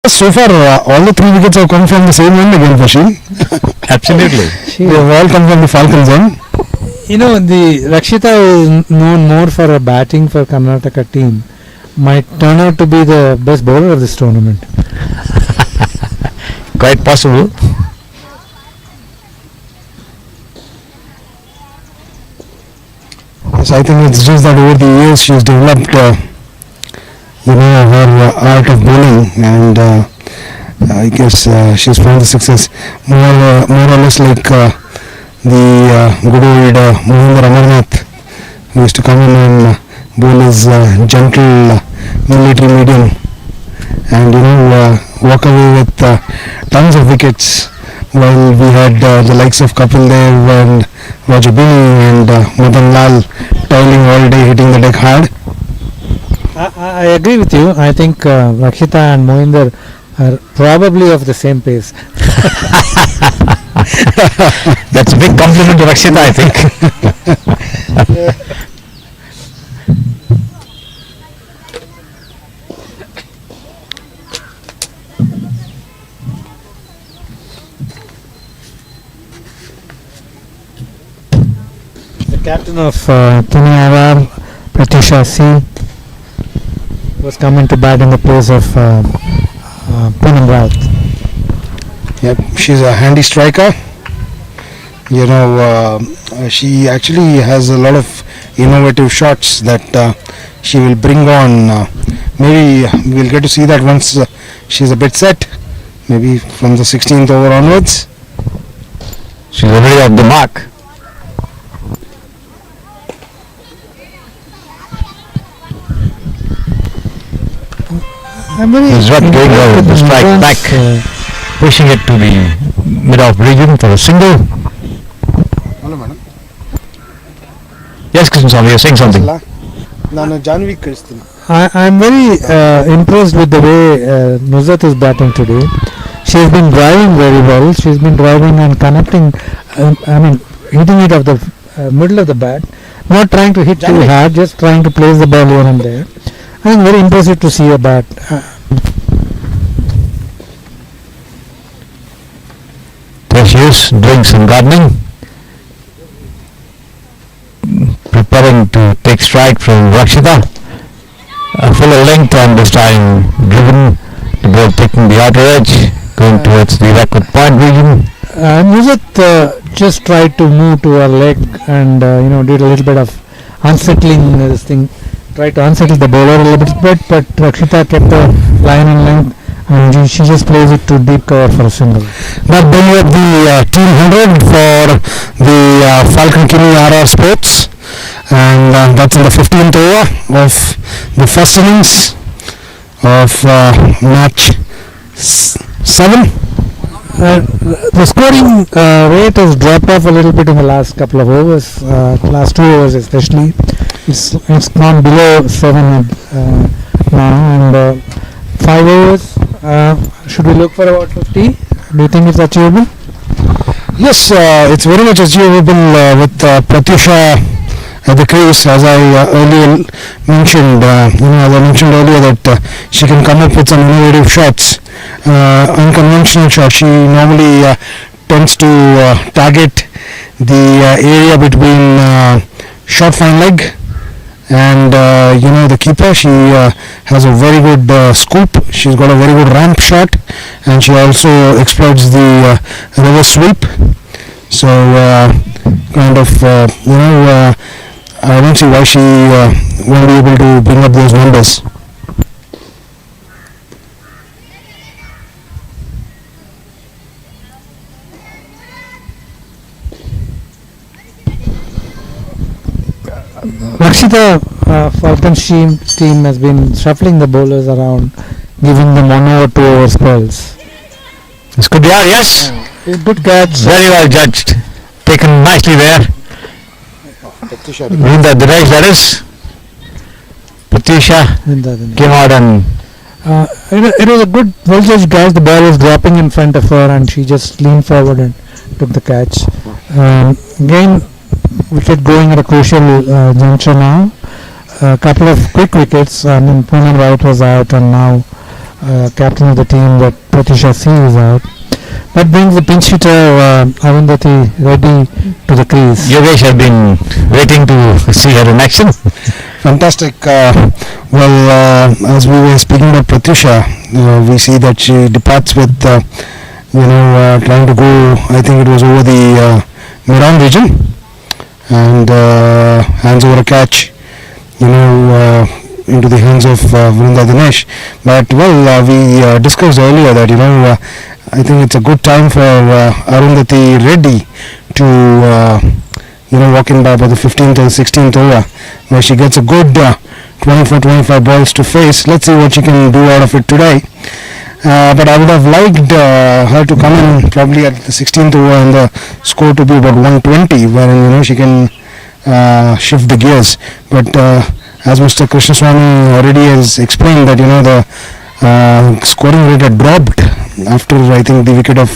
Yes, so far all the 3 wickets have come from the same end again for Sheen. Absolutely. They have all come from the Falcons end. The Rakshita is known more for a batting for Karnataka team. Might turn out to be the best bowler of this tournament. Quite possible. Yes, I think it's just that over the years she's developed, her art of bowling, and I guess she's found the success more or less like the good old Mohinder Amarnath, who used to come in and bowl his gentle military medium, and walk away with tons of wickets, while we had the likes of Kapil Dev and Jubilee and Madan Lal toiling all day, hitting the deck hard. I agree with you. I think Rakshita and Mohinder are probably of the same pace. That's a big compliment to Rakshita, I think. Captain of Kini, Pratisha C, was coming to bat in the place of Poonam Raut. Yep, she's a handy striker. She actually has a lot of innovative shots that she will bring on. Maybe we'll get to see that once she's a bit set, maybe from the 16th over onwards. She's already off the mark. He's not going well with the strike back, pushing it to the mid-off region for a single. Hello, madam. Yes, Krishnaswamy, you're saying something. I'm very impressed with the way Nuzhat is batting today. She's been driving very well. She's been driving and connecting, hitting it off the middle of the bat. Not trying to hit too hard, just trying to place the ball here and there. I think very impressive to see a bat. There she is, doing some gardening, preparing to take strike from Rakshita. Fuller length, and this time driven, the ball taking the outer edge, going towards the backward point region. Nuzhat just tried to move to her leg and did a little bit of unsettling this thing. Tried to unsettle the bowler a little bit, but Rakshita kept the line in length and she just plays it to deep cover for a single. That brings up the team 100 for the Falcon Kini RR Sports, and that's in the 15th over of the first innings of match 7. The scoring rate has dropped off a little bit in the last couple of overs, last 2 overs especially. It's gone below 7 now, and 5 overs. Should we look for about 50? Do you think it's achievable? Yes, it's very much achievable with Pratyusha at the crease, as I earlier mentioned. As I mentioned earlier, that she can come up with some innovative shots, unconventional shots. She normally tends to target the area between short fine leg and the keeper. She has a very good scoop. She's got a very good ramp shot, and she also exploits the reverse sweep. So I don't see why she won't be able to bring up those numbers. Rakshita, Falcon Sheen team has been shuffling the bowlers around, giving them 1 over 2 over spells. It's good, yeah, yes. Good catch. Very well judged. Taken nicely there. Vrinda Direct, that is. Pratyusha came out and... it was a good, well judged catch. The ball was dropping in front of her and she just leaned forward and took the catch. Again, wicket going at a crucial juncture now. A couple of quick wickets. Poonam Raut was out, and now captain of the team, that Pratyusha C is out. That brings the pinch hitter Arundhati Reddy to the crease. Yogesh has been waiting to see her in action. Fantastic. As we were speaking about Pratyusha, we see that she departs with, trying to go, I think it was over the Miran region, and hands over a catch, into the hands of Vrinda Dinesh. But we discussed earlier that I think it's a good time for Arundhati Reddy to walk in by about the 15th or 16th over, where she gets a good 24-25 balls to face. Let's see what she can do out of it today. But I would have liked her to come in probably at the 16th over and the score to be about 120, wherein she can shift the gears. But as Mr. Krishnaswamy already has explained, that the scoring rate had dropped after, I think, the wicket of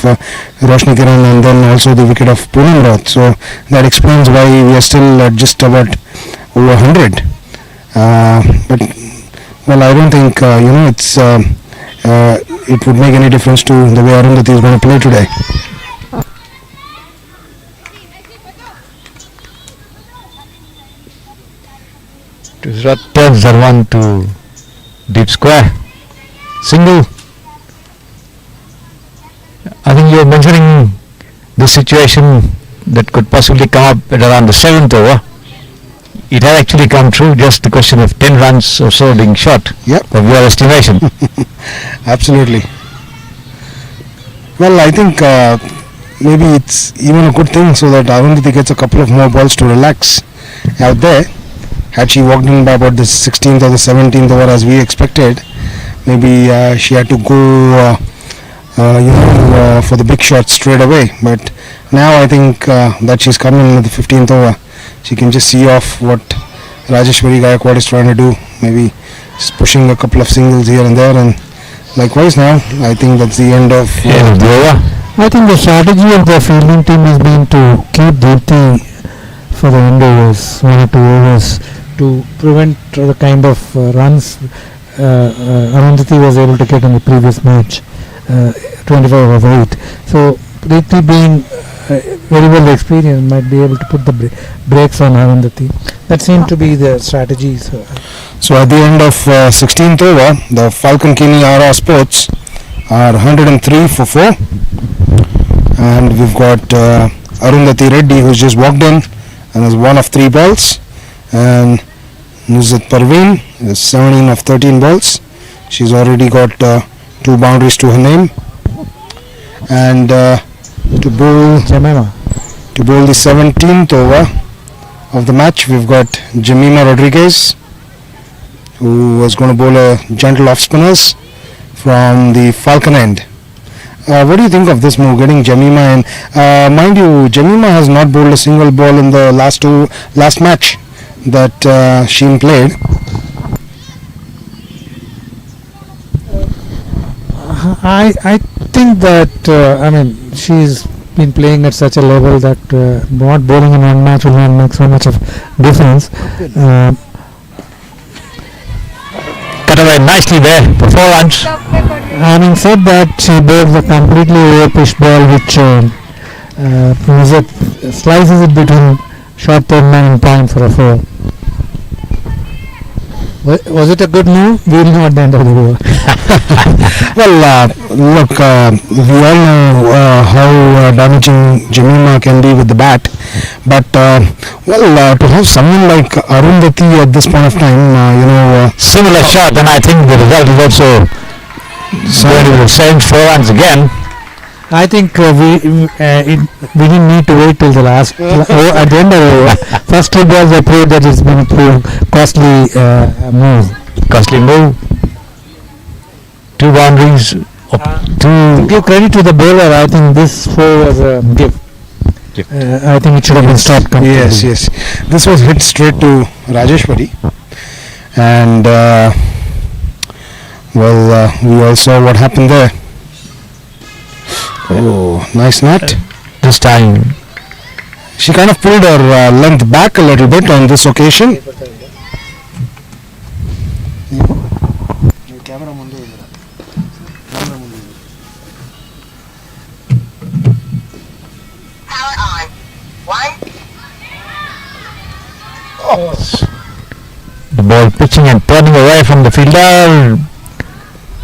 Roshni Kiran and then also the wicket of Poonam Roth. So that explains why we are still at just about over 100. But I don't think it would make any difference to the way Arundhati is going to play today. Turns Zarwan to deep square. Single. I think you're mentioning the situation that could possibly come up at around the 7th over. It had actually come true, just the question of 10 runs or so being shot. Yep. Of your estimation. Absolutely. Well, I think maybe it's even a good thing so that Arundhati gets a couple of more balls to relax out there. Had she walked in by about the 16th or the 17th over as we expected, maybe she had to go for the big shot straight away. But now I think that she's coming with the 15th over, she can just see off what Rajeshwari Gaikwad is trying to do. Maybe just pushing a couple of singles here and there, and likewise now I think that's the end of the over. I think the strategy of the fielding team has been to keep Deepthi for the end overs, 1 or 2 overs, to prevent the kind of runs Arundhati was able to get in the previous match, 25 over 8. So Deepthi, being very well experienced, might be able to put the brakes on Arundhati. That seemed to be the strategy. So at the end of 16th over, the Falcon Kini RR Sports are 103 for 4, and we've got Arundhati Reddy, who's just walked in and has 1 of 3 balls, and Nuzhat Parveen is 17 of 13 balls. She's already got 2 boundaries to her name. And to bowl the 17th over of the match, we've got Jemimah Rodrigues, who was going to bowl a gentle off spinners from the Falcon end. What do you think of this move, getting Jemimah in? Mind you, Jemimah has not bowled a single ball in the last match that Sheen played. I think that she's been playing at such a level that not bowling in one match will not make so much of difference. Cut away nicely there for 4 runs. Having said that, she bowled a completely over-pitched ball, which slices it between short third man and time for a 4. Was it a good move? We will know at the end of the over. Well, look, we all know how damaging Jemimah can be with the bat, but to have someone like Arundhati at this point of time, Similar shot, and I think the result is also going to be the same, 4 runs again. I think we didn't need to wait till the last at the end of the over. First 2 balls I played, that it's been proved costly move. Costly move. 2 boundaries. To give credit to the bowler, I think this 4 was a gift. I think it should have been stopped completely. Yes. This was hit straight to Rajeshwari, and we all saw what happened there. Oh, nice net. This time she kind of pulled her length back a little bit on this occasion. The ball pitching and turning away from the fielder.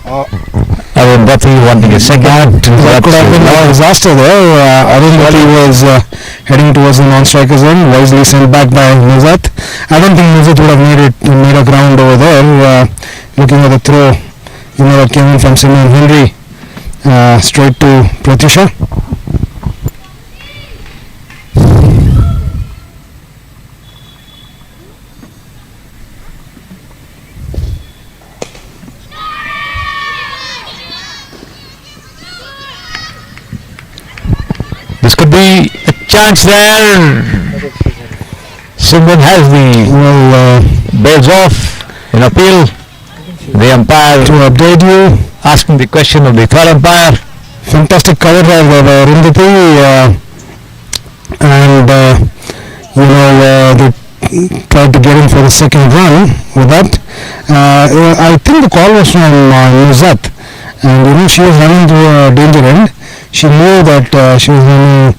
I mean, that's wanting a second. That could have been a disaster there. I don't think he was heading towards the non-striker zone. Wisely sent back by Nuzat. I don't think Nuzat would have made a ground over there. Looking at the throw, that came in from Simon Henry straight to Pratyusha. This could be a chance there. Simran has the balls off in appeal. The umpire To update you, asking the question of the third umpire. fantastic cover drive by Arundhati, and they tried to get in for the second run with that. I think the call was from Nuzat, and she was running to a danger end. She knew that she was running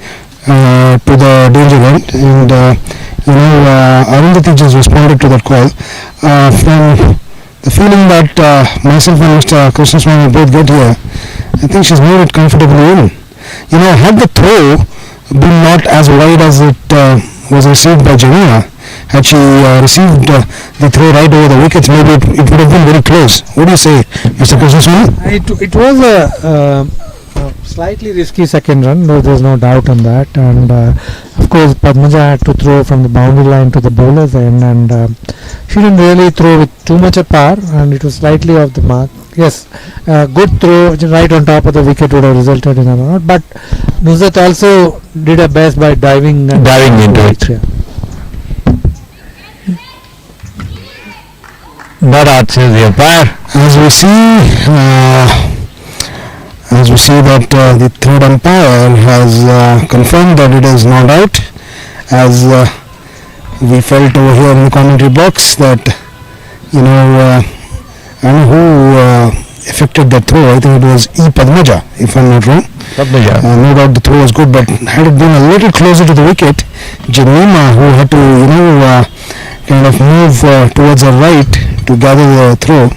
to the danger end, and Arundhati just responded to that call. From the feeling that myself and Mr. Krishnaswamy both get here, I think she's made it comfortably in. Had the throw been not as wide as it was received by Jemimah, had she received the throw right over the wickets, maybe it would have been very close. What do you say, Mr. Krishnaswamy? It was a slightly risky second run, though there's no doubt on that, and of course Padmaja had to throw from the boundary line to the bowler's end, and she didn't really throw with too much of power, and it was slightly off the mark. Yes, good throw right on top of the wicket would have resulted in a run out, but Nuzat also did her best by diving Into it. Yeah. Not out, says the umpire. As we see that the third umpire has confirmed that it is not out, as we felt over here in the commentary box that I don't know who effected that throw. I think it was E. Padmaja, if I'm not wrong. Padmaja. No doubt the throw was good, but had it been a little closer to the wicket, Jemimah, who had to kind of move towards her right to gather the throw,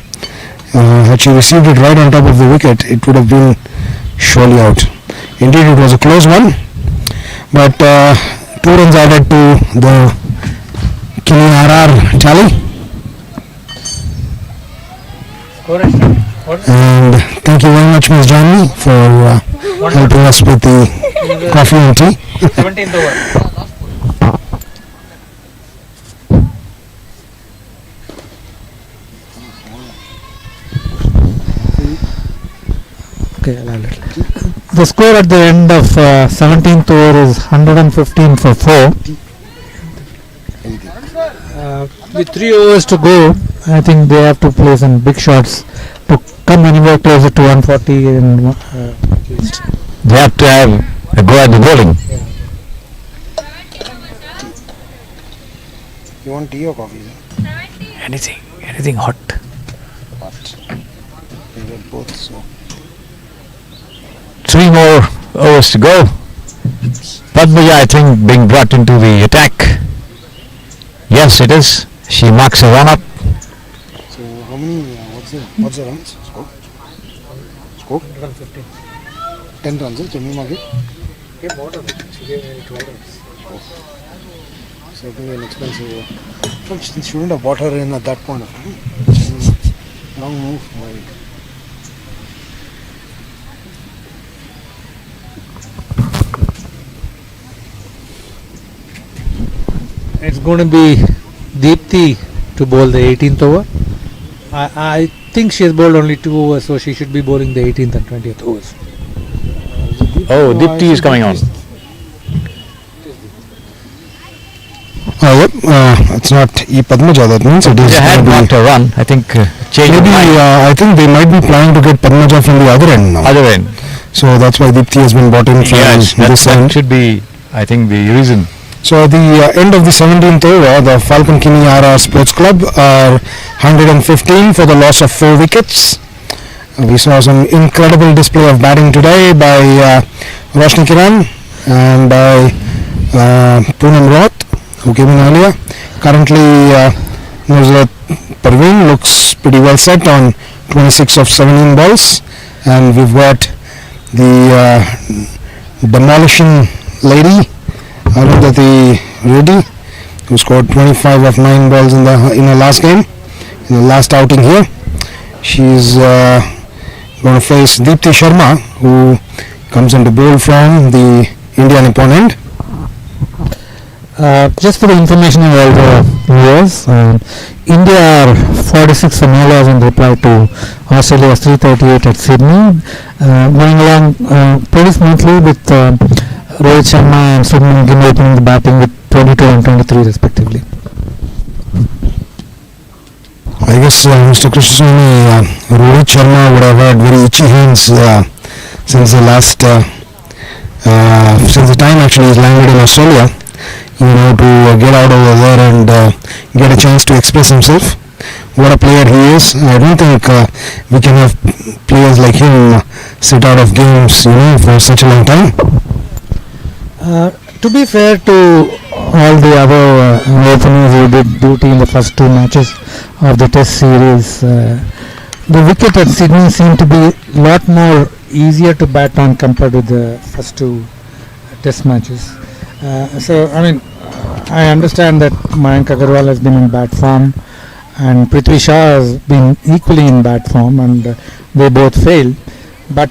had she received it right on top of the wicket, it would have been surely out. Indeed, it was a close one, but 2 runs added to the Kini RR tally. And thank you very much, Ms. Janvi, for helping us with the coffee and tea. 17th over. Okay, the score at the end of 17th over is 115 for 4. With 3 overs to go, I think they have to play some big shots to come anywhere closer to 140 and at least. They have to have a go at the bowling. You want tea or coffee? Anything hot. Hot. We will both, so. 3 more overs to go. Padmaja, I think, being brought into the attack. Yes, it is. She marks a run up. So how many, what's the runs? Score? 115. 10 runs, Jemimah gave? Gave more than that. She gave 12 runs. Certainly an expensive. Well, she shouldn't have bought her in at that point of time. Wrong move. It's going to be Deepthi to bowl the 18th over. I think she has bowled only 2 overs, so she should be bowling the 18th and 20th overs. Oh, Deepthi is coming on. Yep, it's not E. Padmaja, that means it is. They had marked a run. I think Maybe I think they might be planning to get Padmaja from the other end now. other end. So that's why Deepthi has been brought in from Yes, this that end. should be, I think, the reason. So at the end of the 17th over, the Falcon Kini RR Sports Club are 115 for the loss of 4 wickets. We saw some incredible display of batting today by Roshni Kiran and by Poonam Roth. who came in earlier. Currently, Nusrat Parveen looks pretty well set on 26 of 17 balls, and we've got the demolition lady, Arundhati Reddy, who scored 25 of 9 balls in her last game, in the last outing here. She's going to face Deepti Sharma, who comes into bowl from the India NIPPON end. Just for the information of all the viewers, India are 46 for no loss in reply to Australia's 338 at Sydney. Going along pretty smoothly with Rohit Sharma and Shubman Gill opening the batting with 22 and 23 respectively. I guess Mr. Krishnaswamy, Rohit Sharma would have had very itchy hands since the time actually he's landed in Australia, to get out over there and get a chance to express himself. What a player he is. I don't think we can have players like him sit out of games, for such a long time. To be fair to all the other openers who did duty in the first two matches of the test series, the wicket at Sydney seemed to be a lot more easier to bat on compared with the first two test matches. I understand that Mayank Agarwal has been in bad form and Prithvi Shaw has been equally in bad form, and they both failed. But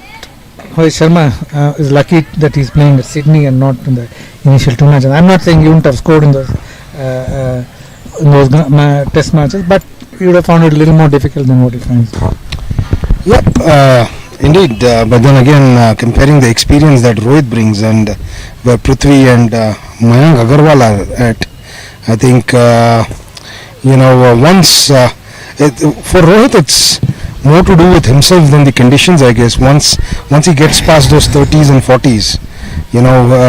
Rohit Sharma is lucky that he's playing at Sydney and not in the initial two matches. I'm not saying he wouldn't have scored in those test matches, but he would have found it a little more difficult than what he finds. Yep, indeed. But then again, comparing the experience that Rohit brings and where Prithvi and Mayank Agarwal are at, I think, once for Rohit it's more to do with himself than the conditions, I guess. Once he gets past those 30s and 40s,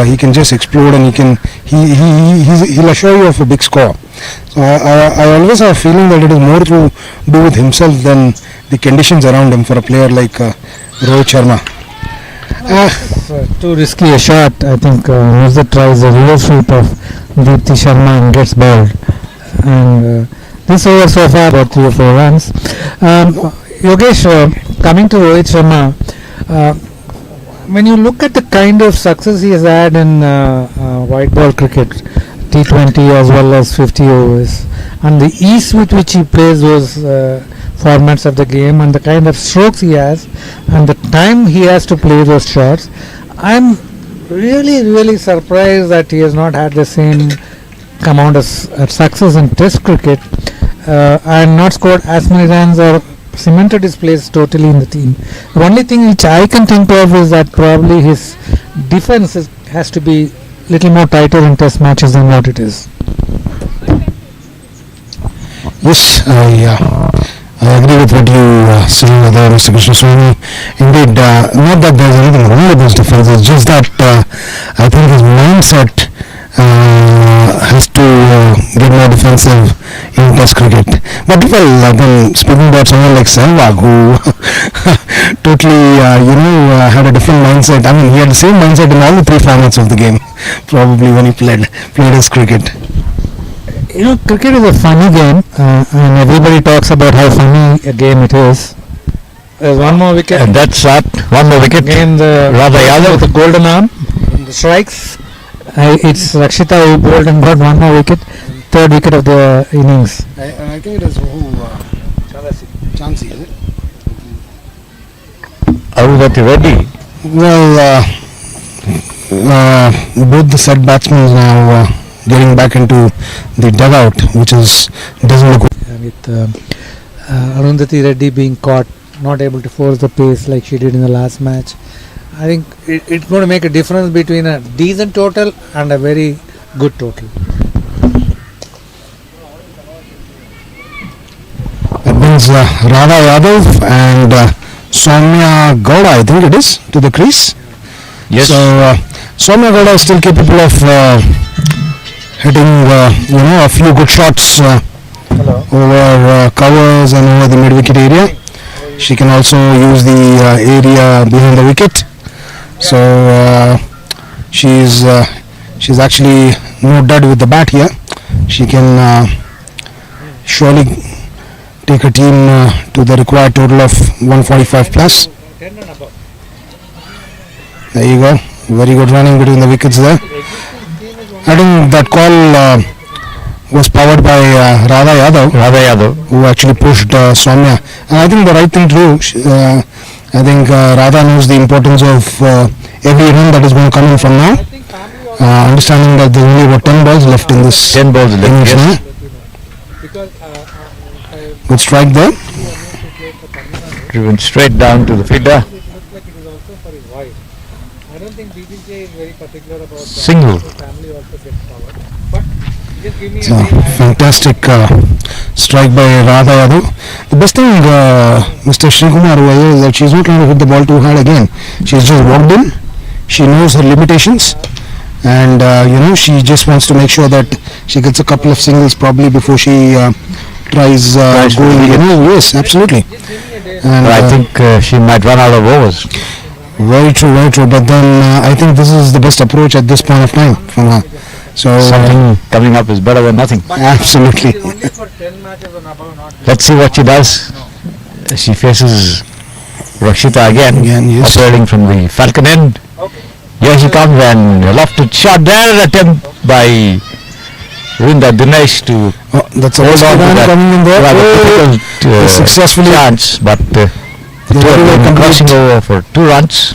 he can just explode and he'll assure you of a big score. So I always have a feeling that it is more to do with himself than the conditions around him for a player like Rohit Sharma. Too risky a shot. I think Nusrat tries a reverse sweep of Deepti Sharma and gets bowled. And this over so far about 3 or 4 runs. Yogesh, coming to Rohit Sharma, when you look at the kind of success he has had in white ball cricket, T20 as well as 50 overs, and the ease with which he plays those formats of the game, and the kind of strokes he has, and the time he has to play those shots, I'm really surprised that he has not had the same amount of success in Test cricket and not scored as many runs or cemented his place totally in the team. The only thing which I can think of is that probably his defense has to be little more tighter in Test matches than what it is. Yes, I agree with what you say there, Mr. Krishnaswamy. Indeed, not that there's anything wrong with his defense, it's just that I think his mindset has to get more defensive in Test cricket. But then speaking about someone like Sehwag, who totally had a different mindset. I mean, he had the same mindset in all the 3 formats of the game, probably, when he played his cricket. Cricket is a funny game, and everybody talks about how funny a game it is. There's one more wicket. And that's that. One more wicket. Again, the Radha Yadav with the golden arm. The strikes. It's Rakshita who bowled and got one more wicket. 3rd wicket of the innings. I think it is Chansey, is it? Arundhati Reddy. Well, both the set batsmen now getting back into the dugout, which doesn't look good. With Arundhati Reddy being caught, not able to force the pace like she did in the last match, I think it's going to make a difference between a decent total and a very good total. That brings Radha Yadav and Soumya Gowda, I think it is, to the crease. Yes. So Soumya Gowda is still capable of hitting a few good shots over covers and over the mid-wicket area. She can also use the area behind the wicket. So she's actually no dud with the bat here. she can surely take her team to the required total of 145 plus. There you go. Very good running between the wickets there. I think that call was powered by Radha Yadav, who actually pushed Soumya. And I think the right thing to do. I think Radha knows the importance of every run that is going to come in from now. Understanding that there are only about 10 balls left in this. 10 balls left. innings Yes. now. Good strike there. Driven straight down to the fielder. I don't think BBJ is very particular about Single. family also gets covered. But just give me So, fantastic strike by Radha Yadav. The best thing, Mr. Srikumar, is that she's not trying to hit the ball too hard again. She's just walked in. She knows her limitations, and she just wants to make sure that she gets a couple of singles probably before she tries going. Yes, absolutely. And I think she might run out of overs. very true, very true. But then I think this is the best approach at this point of time from her. So Something coming up is better than nothing. absolutely. only for 10 matches and above, not Let's see what she does. She faces Rakshita again, Yes. operating from the Falcon end. Here she comes and a lofted shot there, attempt by Rinda Dinesh to Oh, that's a hold risky on to run that coming in there. rather Oh, difficult successfully. chance, but the two very well of them crossing complete. over for 2 runs.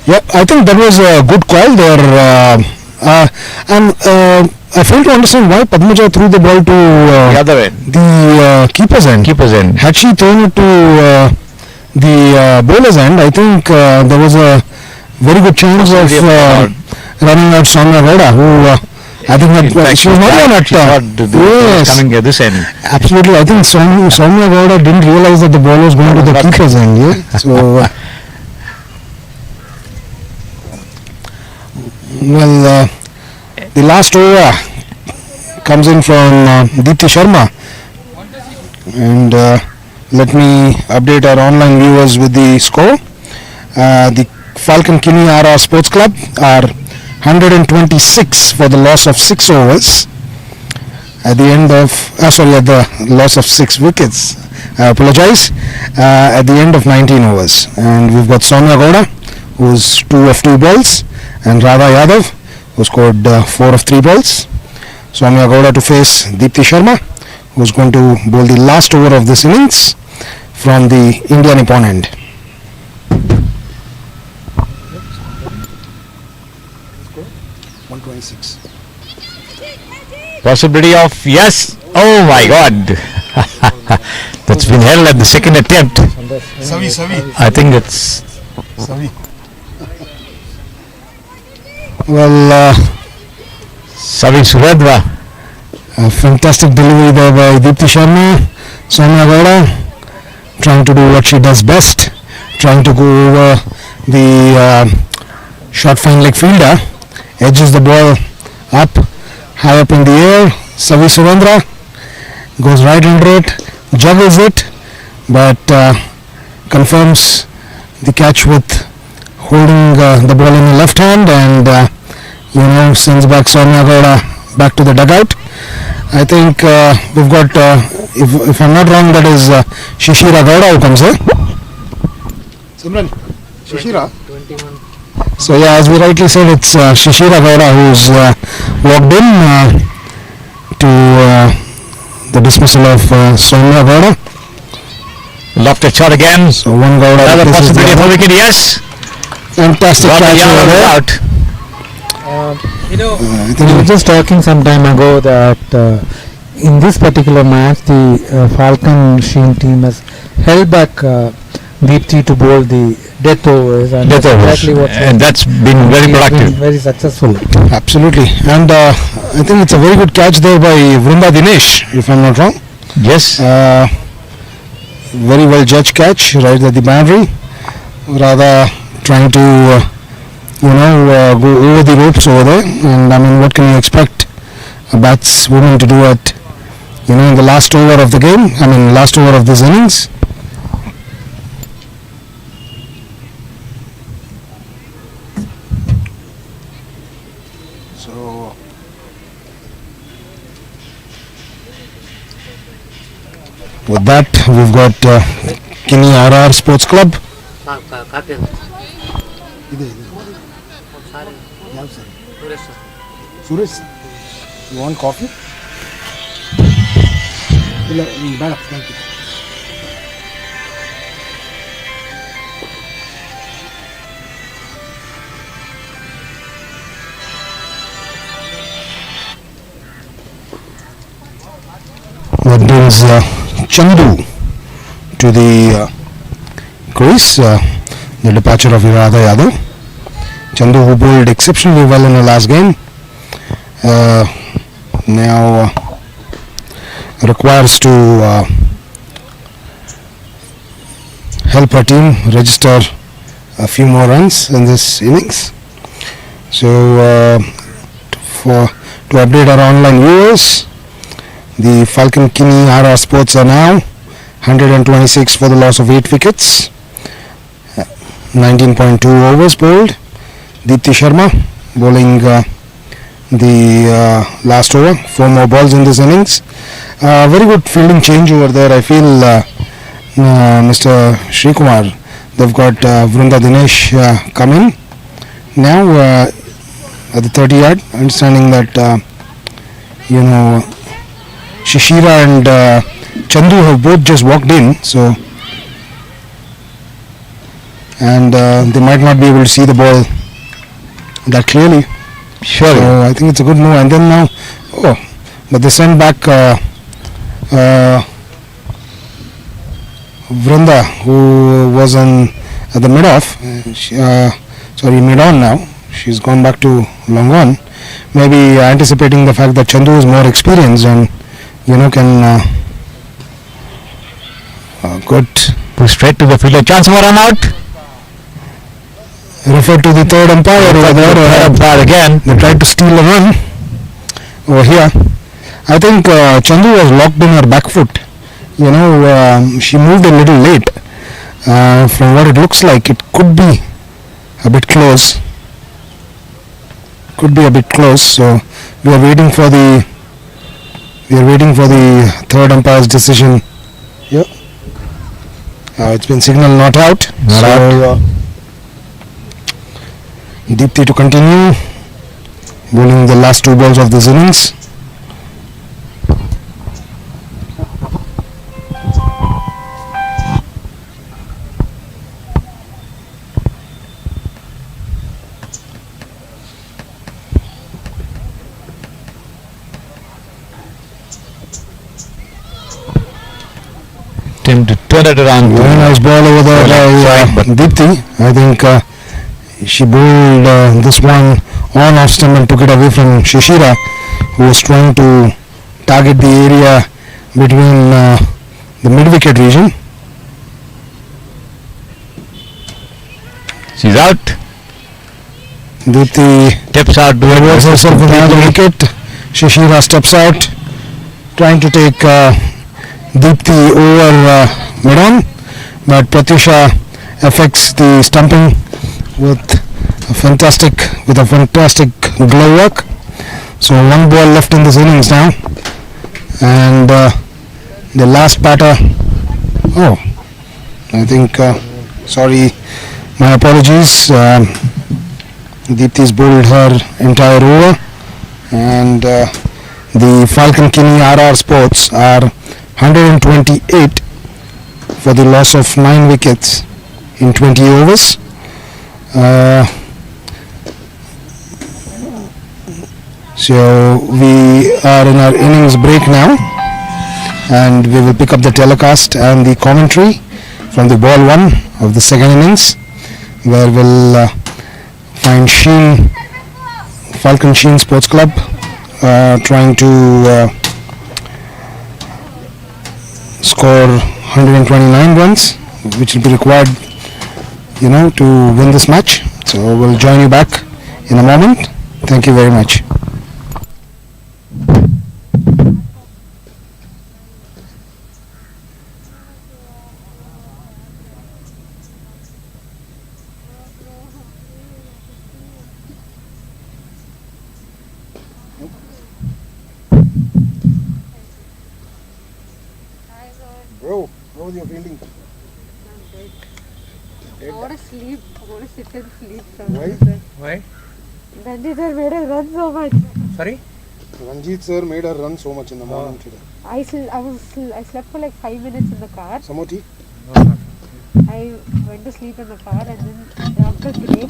Yeah, I think that was a good call there. And I fail to understand why Padmaja threw the ball to The other end, the keeper's end. keeper's end. Had she thrown it to the bowler's end, I think there was a very good chance of running out Soumya Gowda, who I think In fact, she was not on at she thought the ball was yes, coming at this end. absolutely. I think Soumya Gowda didn't realize that the ball was going to the Not- keeper's end. Yeah, so. Well, the last over comes in from Deepthi Sharma, and let me update our online viewers with the score. The Falcon Kini RR Sports Club are 126 for the loss of 6 overs at the end of at the loss of 6 wickets. I apologize. At the end of 19 overs, and we've got Soumya Gowda, who's 2 of 2 balls, and Radha Yadav, who scored 4 of 3 balls. Soumya Gowda to face Deepthi Sharma, who's going to bowl the last over of this innings from the India NIPPON end. Possibility of yes. Oh my God. That's been held at the second attempt. I think it's Well, Savi Suredra. a fantastic delivery there by Deepthi Sharma. Soumya Gowda trying to do what she does best, trying to go over the short fine leg fielder, edges the ball up, high up in the air. Savi Surendra goes right under it, juggles it, but confirms the catch with holding the ball in the left hand, and sends back Soumya Gowda back to the dugout. I think we've got, if I'm not wrong, that is Shishira Gowda who comes here. Simran, Shishira? 21. So yeah, as we rightly said, it's Shishira Gowda who's walked in to the dismissal of Soumya Gowda. Lofted shot again. So one Gowda. Another replaces the possibility of other. a wicket. Yes. Fantastic Got the catch over yard there. out. I We were think just talking some time ago that in this particular match, the Falcon Sheen team has held back Deepthi to bowl the death overs, and Death that's overs. exactly what And that's been very he's been productive. very successful. absolutely, and I think it's a very good catch there by Rinda Dinesh, if I'm not wrong. Yes. Very well judged catch right at the boundary. Rather trying to go over the ropes over there, and I mean, what can you expect a batswoman to do at in the last over of the game? I mean, last over of this innings. So With that, we've got Kini RR Sports Club. Suresh, you want coffee? Thank you. That brings Chandu to the crease, the departure of Irada Yadav. Chandu, who bowled exceptionally well in the last game, now requires to help her team register a few more runs in this innings. So to update our online viewers, the Falcon Kini RR Sports are now 126 for the loss of 8 wickets, 19.2 overs bowled. Deepti Sharma bowling the last over, 4 more balls in this innings. Very good fielding change over there. I feel Mr. Sri Kumar, they've got Vrunda Dinesh come in now at the 30 yard, understanding that Shishira and Chandu have both just walked in, so and they might not be able to see the ball that clearly. Sure. So I think it's a good move. And then now, but they sent back Vrunda, who was at the mid-off. Mid-on now. She's gone back to long on. Maybe anticipating the fact that Chandu is more experienced and can good. Push straight to the fielder. Chance for run out. Refer to the third umpire over there. Third umpire again. They tried to steal a run over here. I think Chandu was locked in her back foot. She moved a little late. From what it looks like, it could be a bit close. So we are waiting for the third umpire's decision. Yeah. It's been signaled not out. Not out. Deepti to continue bowling the last 2 balls of this innings. Team to turn it around. Very nice ball over there by Deepti. I think she bowled this one on off stump and took it away from Shishira, who was trying to target the area between the mid-wicket region. She's out. Deepti Tips out. reverses herself on the other wicket. Shishira steps out, trying to take Deepti over mid-on, but Pratyusha affects the stumping with a fantastic glove work. So 1 ball left in this innings now, and the last batter. I think sorry, my apologies. Deepti's bowled her entire over, and the Falcon Kini RR Sports are 128 for the loss of 9 wickets in 20 overs. So we are in our innings break now, and we will pick up the telecast and the commentary from the ball 1 of the second innings, where we'll find Sheen, Falcon Sheen Sports Club trying to score 129 runs, which will be required to win this match. So we'll join you back in a moment. Thank you very much. How's your feeling? I want to sleep. I want to sit and sleep. Why? Why? Ranjit sir made us run so much. Sorry? Ranjit sir made her run so much in the morning today. I slept for like 5 minutes in the car. Some more tea? No, not. I went to sleep in the car and then the uncle today.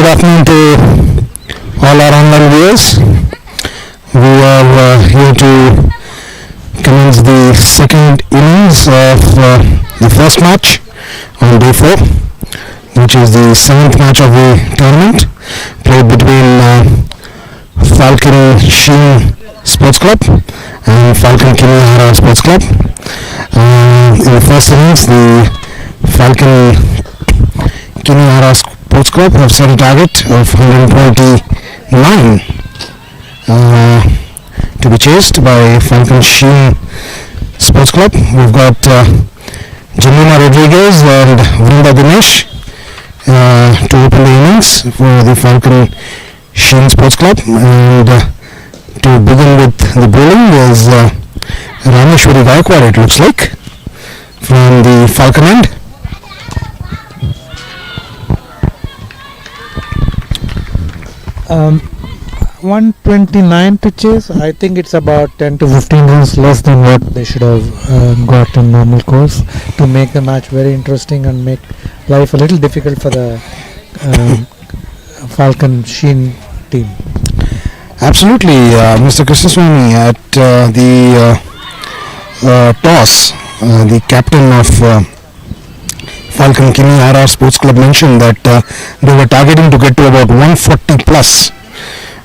afternoon to all our online viewers. We are here to commence the second innings of the first match on day 4, which is the 7th match of the tournament, played between Falcon Sheen Sports Club and Falcon Kini Sports Club. In the first innings, the Falcon Kini Sports Club have set a target of 129 to be chased by Falcon Sheen Sports Club. We've got Jemimah Rodrigues and Dinesh to open the innings for the Falcon Sheen Sports Club, and to begin with the bowling is Rameshwari Gaikwad, it looks like, from the Falcon end. Um, 129 pitches. I think it's about 10 to 15 runs less than what they should have got in normal course to make the match very interesting and make life a little difficult for the Falcon Sheen team. Absolutely, Mr. Krishnaswamy, at the toss, the captain of Falcon Kini Sports Club mentioned that they were targeting to get to about 140 plus,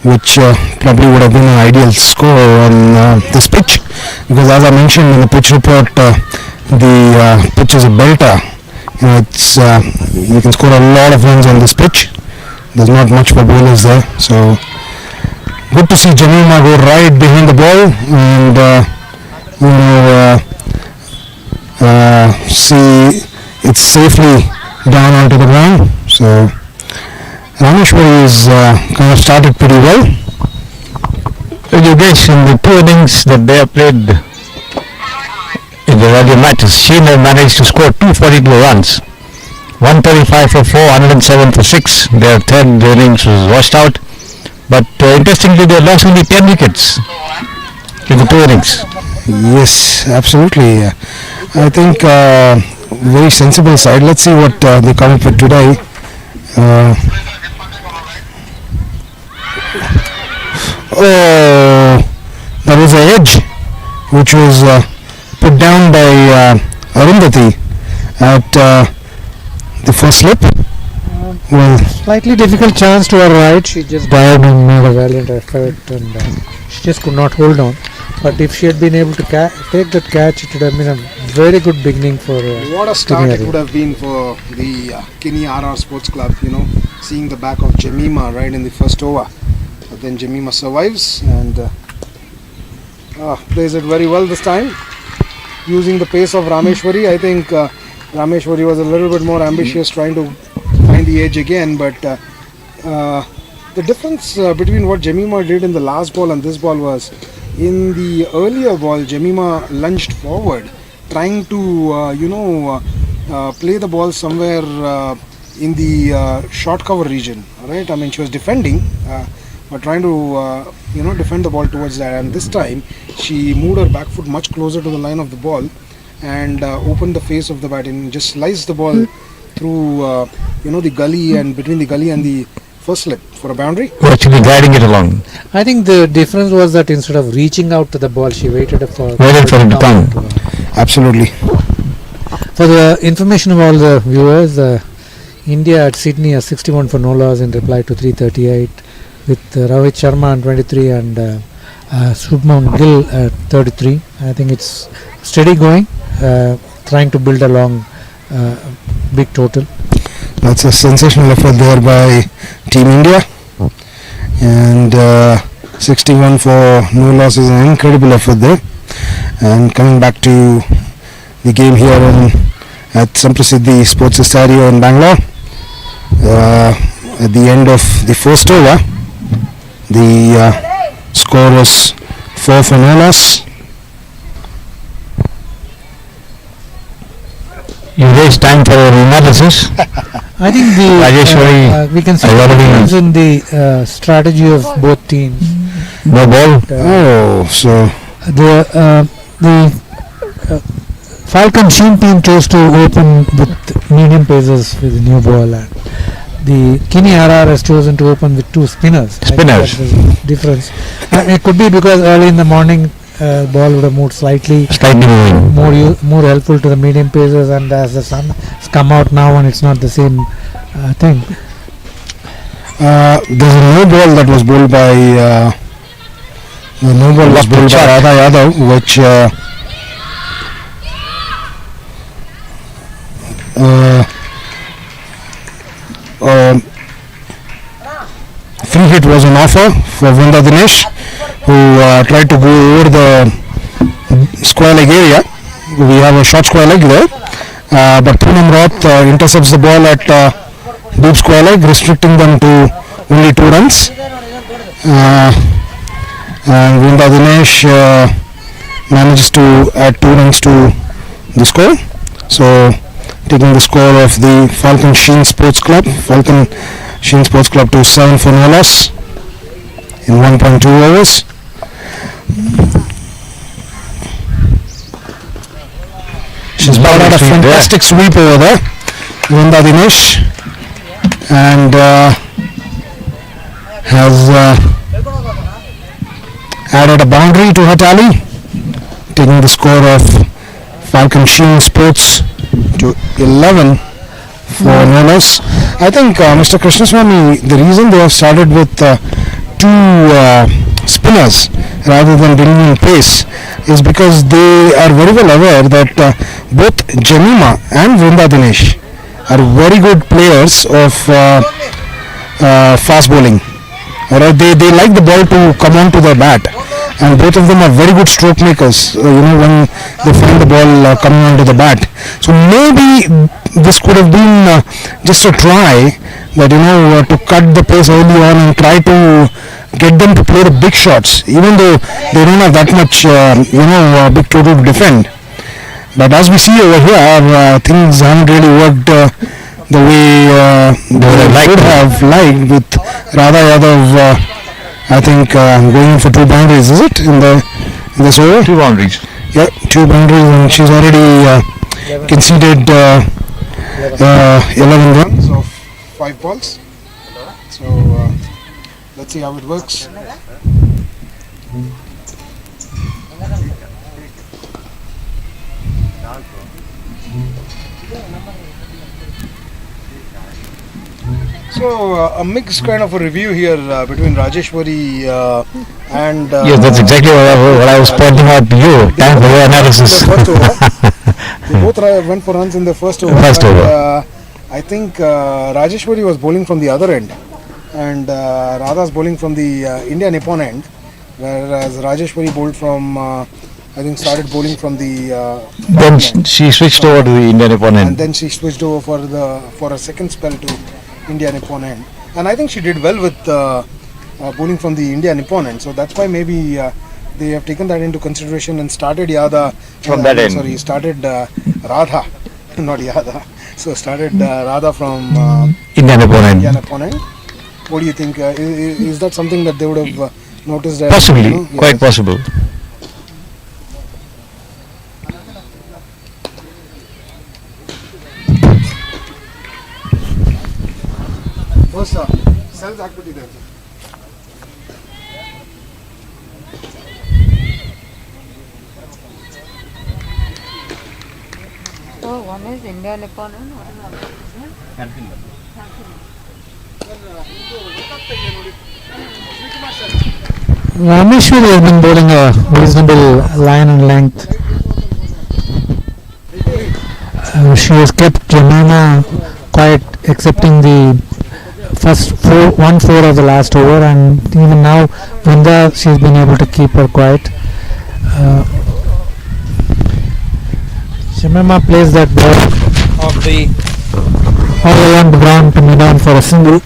which probably would have been an ideal score on this pitch, because as I mentioned in the pitch report, the pitch is a belter. You know, it's you can score a lot of runs on this pitch. There's not much for bowlers there, so good to see Jemimah go right behind the ball and see it safely down onto the ground. So Rameshwari is kind of started pretty well. Yogesh, in the 2 innings that they have played in the earlier matches, Sheen have managed to score 242 runs. 135 for 4, 107 for 6. Their third innings was washed out. But interestingly, they lost only 10 wickets in the 2 innings. Yes, absolutely. I think very sensible side. Let's see what they come up with today. That was an edge which was put down by Arundhati at the first slip. Well, Slightly difficult chance to her right. She just dived and made a valiant effort, and she just could not hold on. But if she had been able to take that catch, it would have been a very good beginning for what a start Kini it would have been for the Kini Sports Club, you know, seeing the back of Jemimah right in the first over. But then Jemimah survives and plays it very well this time, using the pace of Rameshwari. I think Rameshwari was a little bit more ambitious, trying to find the edge again, but the difference between what Jemimah did in the last ball and this ball was, in the earlier ball Jemimah lunged forward, trying to play the ball somewhere in the short cover region, right? I mean, she was defending but trying to defend the ball towards that, and this time she moved her back foot much closer to the line of the ball and opened the face of the bat and just sliced the ball through the gully, and between the gully and the first slip for a boundary. Actually guiding it along. I think the difference was that instead of reaching out to the ball, she waited for it to come. Absolutely. For the information of all the viewers, India at Sydney are 61 for no loss in reply to 338, with Rohit Sharma on 23 and Shubman Gill at 33. I think it's steady going, trying to build a long big total. That's a sensational effort there by Team India, and 61 for no loss is an incredible effort there. And coming back to the game here at Samprasiddhi Sports Stadio in Bangalore, at the end of the first over, the score was 4 for no loss. You waste time for analysis. I think Rajeshwari, we can see the difference in the strategy of both teams. No ball. So the Falcon Sheen team chose to open with medium paces with the new ball, and the Kini RR has chosen to open with two spinners. I think Spinners. that's the difference. It could be because early in the morning ball would have moved slightly Slightly moving. more helpful to the medium pacers, and as the sun has come out now and it's not the same thing. There's a no ball that was bowled by Radha Yadav, which free hit was an offer for Vrinda Dinesh, who tried to go over the square leg area. We have a short square leg there, but Poonam Roth intercepts the ball at deep square leg, restricting them to only 2 runs. And Vrinda Dinesh manages to add 2 runs to the score. So, taking the score of the Falcon Sheen Sports Club to 7 for no loss in 1.2 overs. She's brought out a fantastic sweep over there, Vrinda Dinesh, and has added a boundary to her tally, taking the score of Falcon Sheen Sports to 11 for no loss. I think Mr. Krishnaswamy, the reason they have started with 2 spinners rather than bringing in pace is because they are very well aware that both Jemimah and Vrinda Dinesh are very good players of fast bowling. Alright, they like the ball to come onto their bat, and both of them are very good stroke makers. When they find the ball coming onto the bat. So maybe this could have been just a try that to cut the pace early on and try to get them to play the big shots, even though they don't have that much big total to defend. But as we see over here, things haven't really worked the way they would have liked, with Radha Yadav I think going in for 2 boundaries, is it, in this over? 2 boundaries. Yeah, 2 boundaries, and she's already conceded 11 runs of 5 balls. So let's see how it works. So a mixed kind of a review here between Rajeshwari and Yes, that's exactly what I was pointing out to you. Time for your analysis. the first over. They both went for runs in the first over. First over. I think Rajeshwari was bowling from the other end, and Radha's bowling from the India Nippon end, whereas Rajeshwari bowled from I think started bowling from the Then she switched over to the Indian and opponent. then she switched over for a second spell to India Nippon end, and I think she did well with bowling from the India Nippon end. So that's why maybe they have taken that into consideration and started Yada From that end. Sorry, started Radha, not Yada. So started Radha from Indian opponent. India Nippon end. What do you think? Is that something that they would have noticed? Possibly, quite Yes. possible. First, cells activity there. So one is India Nippon and what is the other one? Rameshwari has been bowling a reasonable line and length. She has kept Jemimah quiet, excepting the first 1/4 of the last over, and even now Vrinda, she's been able to keep her quiet. Jemimah plays that ball of the all around the ground to me down for a single.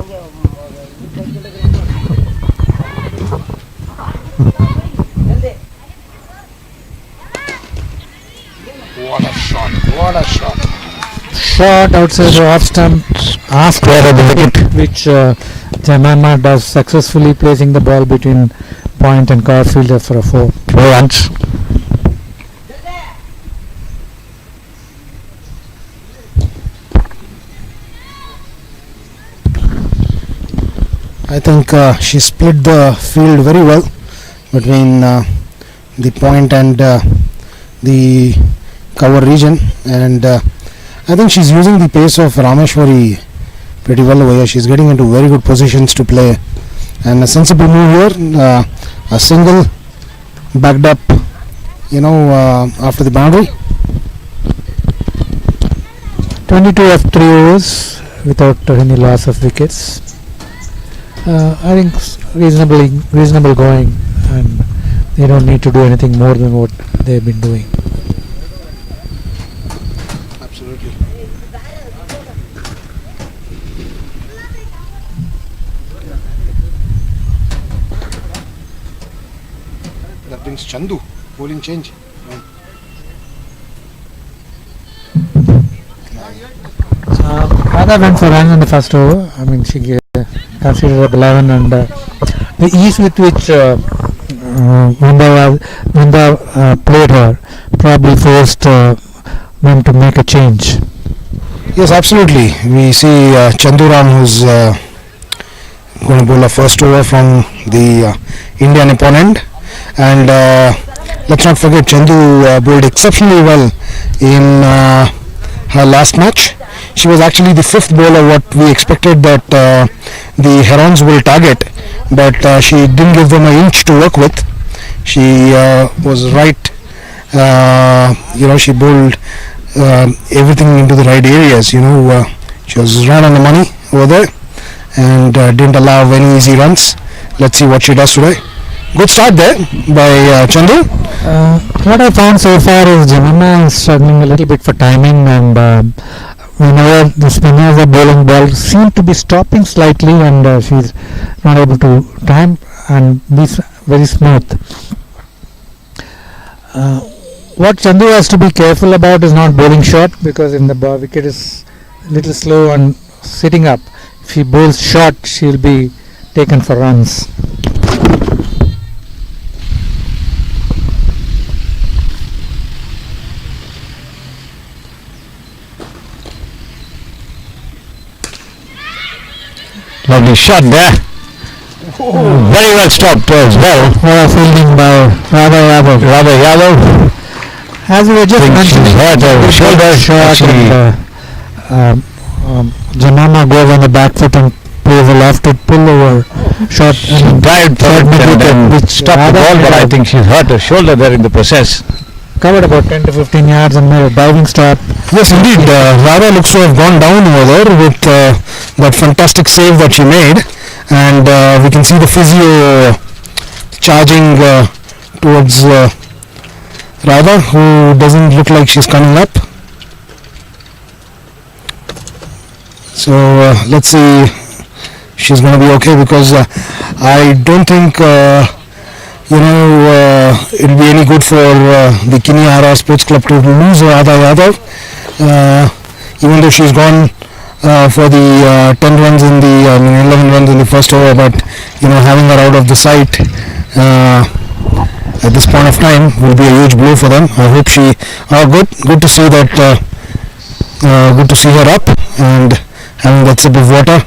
What a shot. Shot outside the off stump, Square of the wicket. which Jemimah does successfully, placing the ball between point and cover fielder for a 4. 4 runs. I think she split the field very well between the point and the cover region, and I think she's using the pace of Rameshwari pretty well over here. She's getting into very good positions to play, and a sensible move here, a single backed up, after the boundary. 22 of 3 overs without any loss of wickets. I think reasonable going, and they don't need to do anything more than what they've been doing. Absolutely. That brings Chandu, bowling change. Radha went for runs in the first over. I mean, she considered up 11, and the ease with which Vrinda played her probably forced them to make a change. Yes, absolutely. We see Chanduram, who's going to bowl a first over from the Indian opponent, and let's not forget Chandu bowled exceptionally well in her last match. She was actually the 5th bowler what we expected that the Herons will target, but she didn't give them an inch to work with. She was right. She bowled everything into the right areas. She was right on the money over there, and didn't allow any easy runs. Let's see what she does today. Good start there by Chandu. What I found so far is Jemimah is struggling a little bit for timing, and whenever the spinners are bowling ball seem to be stopping slightly, and she's not able to time and be very smooth. What Chandu has to be careful about is not bowling short, because if the wicket is a little slow and sitting up, if she bowls short, she'll be taken for runs. Lovely shot there. Very well stopped as well. Fielding by Radha Yadav. As we were just mentioning, She's hurt her shoulder. shot, and Jemimah goes on the back foot and plays a lofted pullover shot. She dived for it and then stopped the ball, but I think she's hurt her shoulder there in the process. Covered about 10 to 15 yards and made a diving stop. Yes, indeed. Radha looks to have gone down over there with that fantastic save that she made, and we can see the physio charging towards Radha, who doesn't look like she's coming up. So let's see if she's going to be okay, because I don't think it'll be any good for the Kini RR Sports Club to lose Radha Yadav, even though she's gone for the 10 runs in the 11 runs in the first over, but having her out of the sight at this point of time will be a huge blow for them. I hope good to see that, good to see her up and having that sip of water.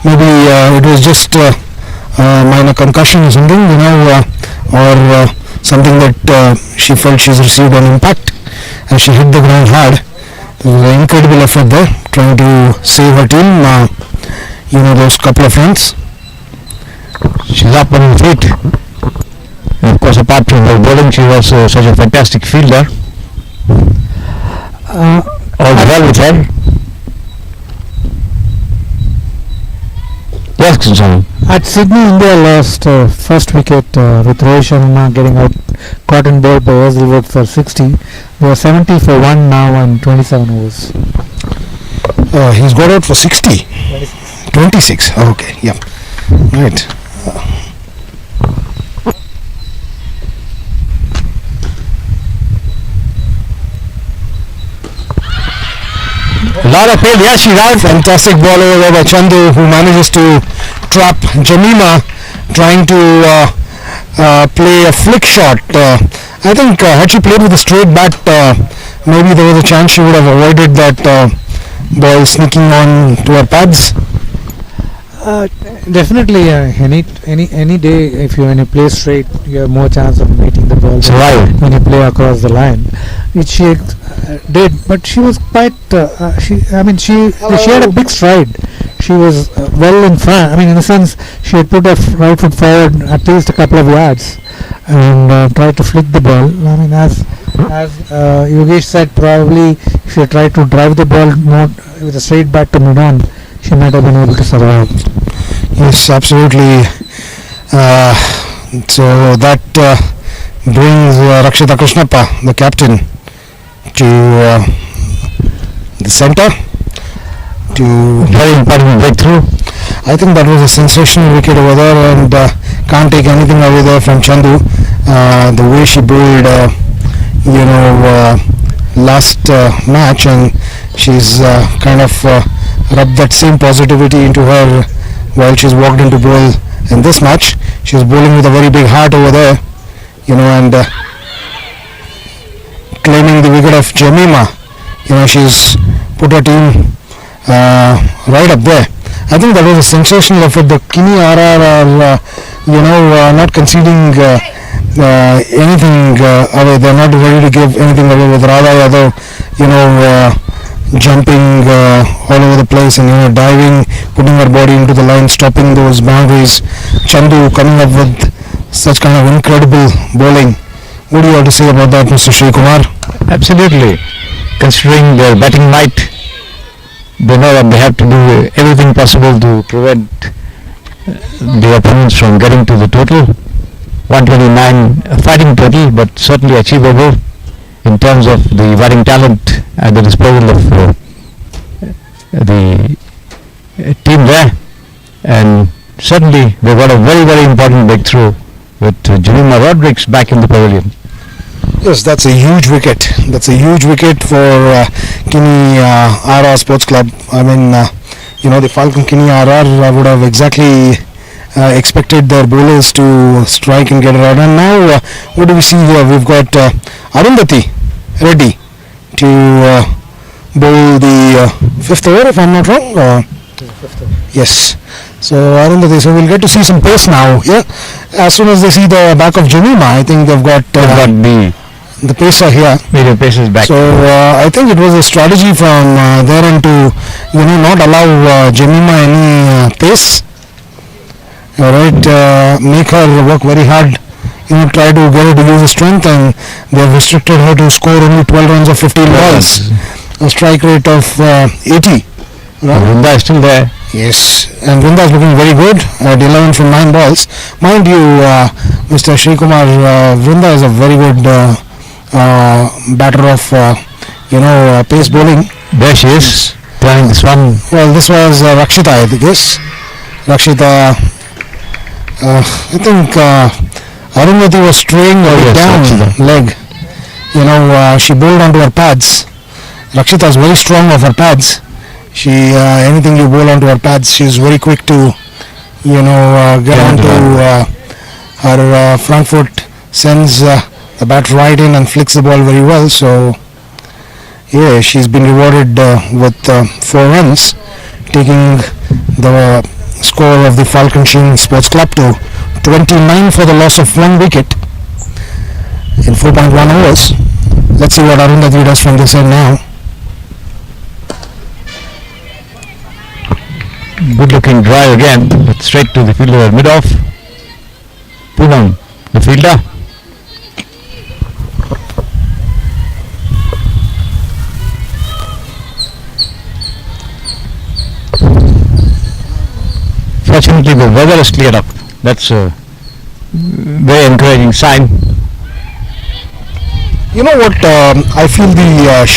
Maybe it was just minor concussion or something, or something that she felt she's received an impact and she hit the ground hard. There was an incredible effort there, trying to save her team. Those couple of runs. She's up on her feet. And of course, apart from her bowling, she's also such a fantastic fielder. All well with her. Yes, Kinsala. At Sydney, India lost first wicket with Rohit Sharma getting out, caught and bowled by Hazlewood for 60. They are 70 for 1 now on 27 overs. He's got out for 60. 26. Okay, yeah. Right. Lot of field, yes, she's out. Fantastic ball over there by Chandu, who manages to trap Jemimah trying to play a flick shot. I think had she played with a straight bat, maybe there was a chance she would have avoided that ball sneaking on to her pads. Definitely, any day when you play straight, you have more chance of meeting the ball So why? when you play across the line, which she did. But she was quite. She had a big stride. She was well in front. I mean, in the sense, she had put her right foot forward at least a couple of yards and tried to flick the ball. I mean, as Yogesh said, probably if she tried to drive the ball more with a straight bat to mid-on, she might have been able to survive. Yes, absolutely. So that brings Rakshita Krishnappa, the captain, to the center. To Very important breakthrough. I think that was a sensational wicket over there, and can't take anything away there from Chandu. The way she bowled, last match, and she's kind of rubbed that same positivity into her while she's walked into bowl in this match. She's bowling with a very big heart over there, and claiming the wicket of Jemimah. She's put her team right up there. I think that was a sensational effort. The Kini RR are not conceding anything away. They're not ready to give anything away, with Radha Yadav, jumping all over the place and diving, putting her body into the line, stopping those boundaries. Chandu coming up with such kind of incredible bowling. What do you have to say about that, Mr. Sri Kumar? Absolutely. Considering their batting might, they know that they have to do everything possible to prevent the opponents from getting to the total. 129 fighting total, but certainly achievable in terms of the batting talent at the disposal of the team there. And certainly they got a very, very important breakthrough with Jemimah Rodrigues back in the pavilion. Yes, that's a huge wicket. That's a huge wicket for Kini RR Sports Club. I mean, the Falcon Kini RR would have exactly expected their bowlers to strike and get it out. And now, what do we see here? We've got Arundhati ready to bowl the fifth over, if I'm not wrong. Yes. So Arundhati, so we'll get to see some pace now. Yeah. As soon as they see the back of Jemimah, I think they've got the pacer here. Medium paces back. So I think it was a strategy from their end to not allow Jemimah any pace. Alright, make her work very hard. Try to get her to use her strength, and they have restricted her to score only 12 runs of 15 balls. A strike rate of 80. Vrinda is still there. Yes, and Vrinda is looking very good at 11 from 9 balls. Mind you, Mr. Sri Kumar, Vrinda is a very good batter of pace bowling. There she is, turning this one. Well, this was Rakshita, I guess. Rakshita, I think Arundhati was straying down Rakshita. leg. She bowled onto her pads. Rakshita is very strong off her pads. She anything you bowl onto her pads, she's very quick to get onto her front foot, sends the bat right in and flicks the ball very well. So yeah, she's been rewarded with 4 runs, taking the score of the Falcon Sheen Sports Club to 29 for the loss of 1 wicket in 4.1 overs. Let's see what Arundhati does from this end now. Good looking drive again, but straight to the fielder mid-off. Poonam, the fielder. Fortunately, the weather is cleared up. That's a very encouraging sign. You know what? I feel the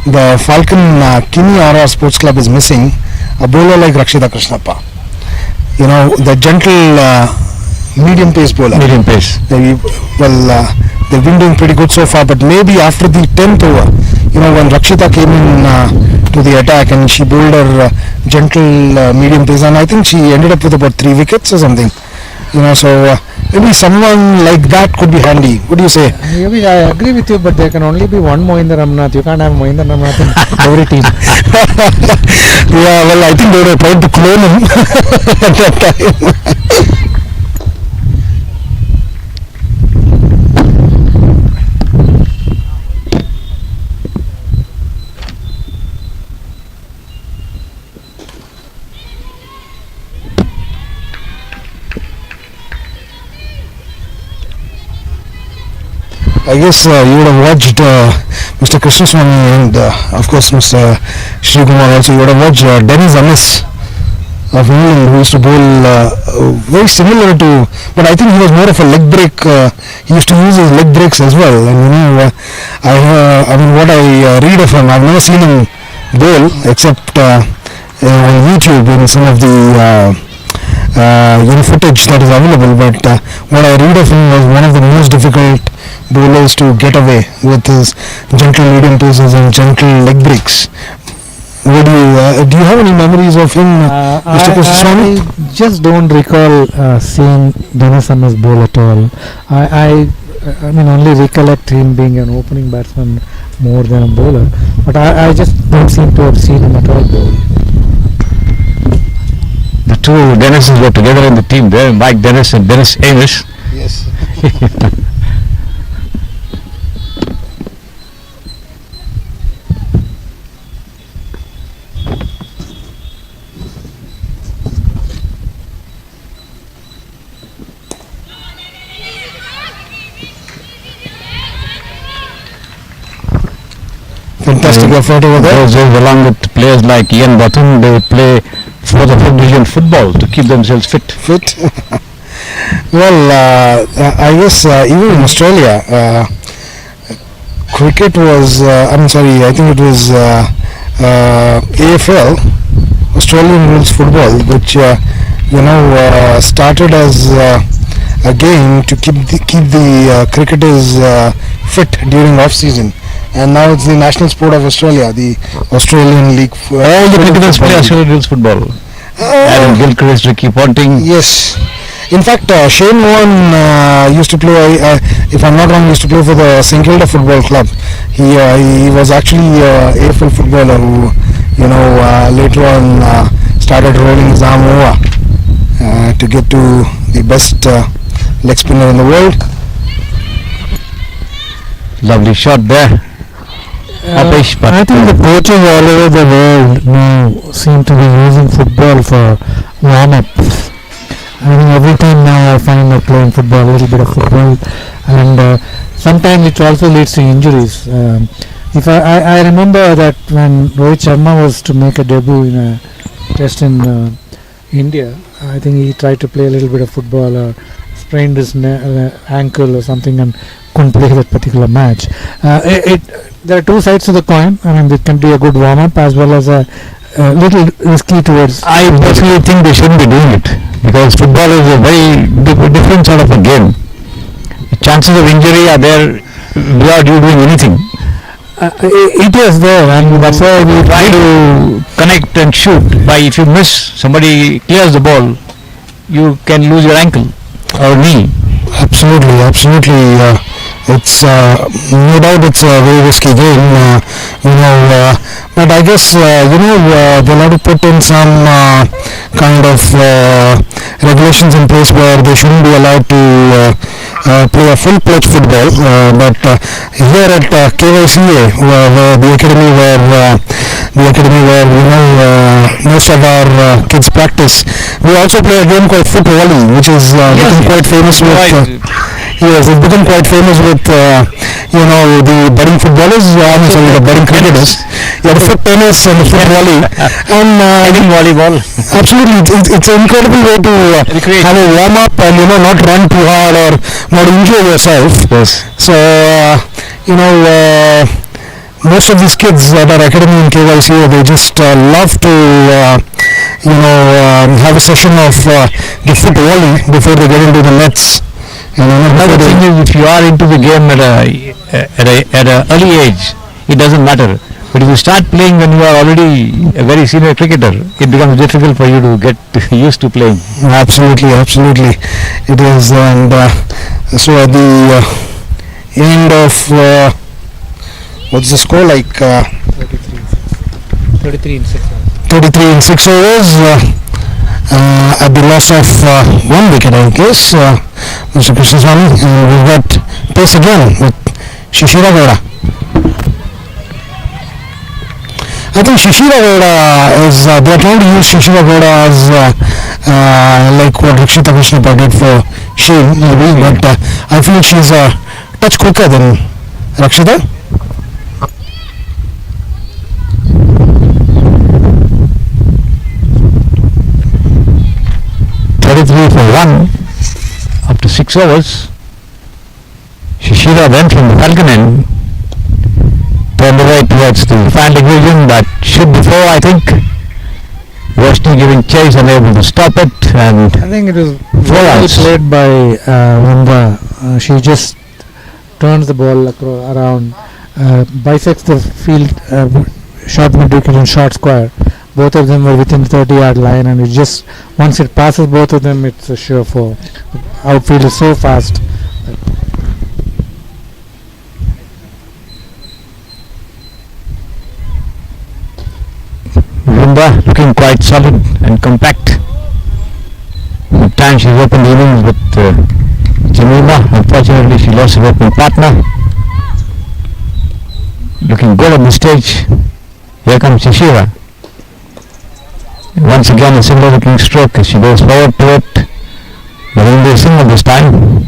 the Falcon Kini RR Sports Club is missing. a bowler like Rakshita Krishnappa. The gentle medium pace bowler. Medium pace. They've been doing pretty good so far, but maybe after the 10th over, when Rakshita came in to the attack and she bowled her gentle medium pace, and I think she ended up with about 3 wickets or something. So maybe someone like that could be handy. What do you say? Maybe I agree with you, but there can only be one Mohinder Ramnath. You can't have Mohinder Ramnath in every team. Yeah, well, I think they would have tried to clone him at that time. I guess you would have watched Mr. Krishnaswamy and of course Mr. Shri Kumar also. You would have watched Dennis Amiss of England, who used to bowl very similar to, but I think he was more of a leg break. He used to use his leg breaks as well. And what I read of him, I've never seen him bowl except on YouTube in some of the footage that is available. But what I read of him was one of the most difficult bowlers to get away with his gentle medium paces and gentle leg breaks. What do you have any memories of him, Mr. Krishnaswamy? I just don't recall seeing Dennis Amiss bowl at all. I only recollect him being an opening batsman more than a bowler, but I just don't seem to have seen him at all bowl. The two Dennises were together in the team there, Mike Dennis and Dennis Amiss. Yes. Fantastic effort over there. Those along with players like Ian Botham, they would play for the division football to keep themselves fit. Well, I guess even in Australia, cricket was, I think it was AFL, Australian Rules Football, which started as a game to keep the cricketers fit during off season. And now it's the national sport of Australia, the Australian League. All the cricketers play Australian Rules football. Aaron Gilchrist, Ricky Ponting. Yes. In fact, Sheen used to play, if I'm not wrong, used to play for the St Kilda Football Club. He was actually AFL footballer who, later on started rolling his arm over to get to the best leg spinner in the world. Lovely shot there. I think the coaches all over the world now seem to be using football for warm-ups. I think every time now I find out playing football, a little bit of football, and sometimes it also leads to injuries. If I remember that when Rohit Sharma was to make a debut in a test in India, I think he tried to play a little bit of football or sprained his ankle or something and couldn't play that particular match. There are two sides to the coin. It can be a good warm-up as well as a little risky towards. I personally think they shouldn't be doing it because football is a very different sort of a game. The chances of injury are there without you doing anything. It is there, and that's why we Try to connect and shoot. By if you miss, somebody clears the ball, you can lose your ankle or knee. Absolutely. It's no doubt it's a very risky game, but I guess they'll have to put in some kind of regulations in place where they shouldn't be allowed to play a full-fledged football. But here at KYCA, where the academy where most of our kids practice, we also play a game called foot volley, which is become quite famous with. Yes, it's become quite famous with the budding footballers, the budding cricketers. Yeah, the foot tennis and the foot volley, and volleyball. Absolutely, it's an incredible way to have a warm up and not run too hard or not injure yourself. Yes. So most of these kids at our academy in KYC, they just love to have a session of the foot volley before they get into the nets. Another thing is, if you are into the game at a early age, it doesn't matter. But if you start playing when you are already a very senior cricketer, it becomes difficult for you to get used to playing. Absolutely, it is. And so at the end of what's the score like? 33 in 6 hours. 33 in 6 overs. At the loss of 1 wicket, I guess, Mr. Krishnaswamy, and we've got pace again with Shishira Gowda. I think Shishira Gowda is, they are trying to use Shishira Gowda as like what Rakshita Krishnappa did for Sheen, maybe, but I feel she's a touch quicker than Rakshita. For 1 up to 6 overs. Shishira went from the Falcon end, turned away towards the fan division, but should be 4, I think. Washington giving chase, unable to stop it, and I think it was 4 well runs. played by Vrinda. She just turns the ball around, bisects the field, short mid wicket and short square. Both of them were within 30-yard line, and it just, once it passes both of them, it's a sure 4. Outfield is so fast. Vrinda looking quite solid and compact. At times she's opened the innings with Jemimah. Unfortunately, she lost her opening partner. Looking good on the stage. Here comes Shishira. Once again a single looking stroke as she goes forward to it. But only a single this time.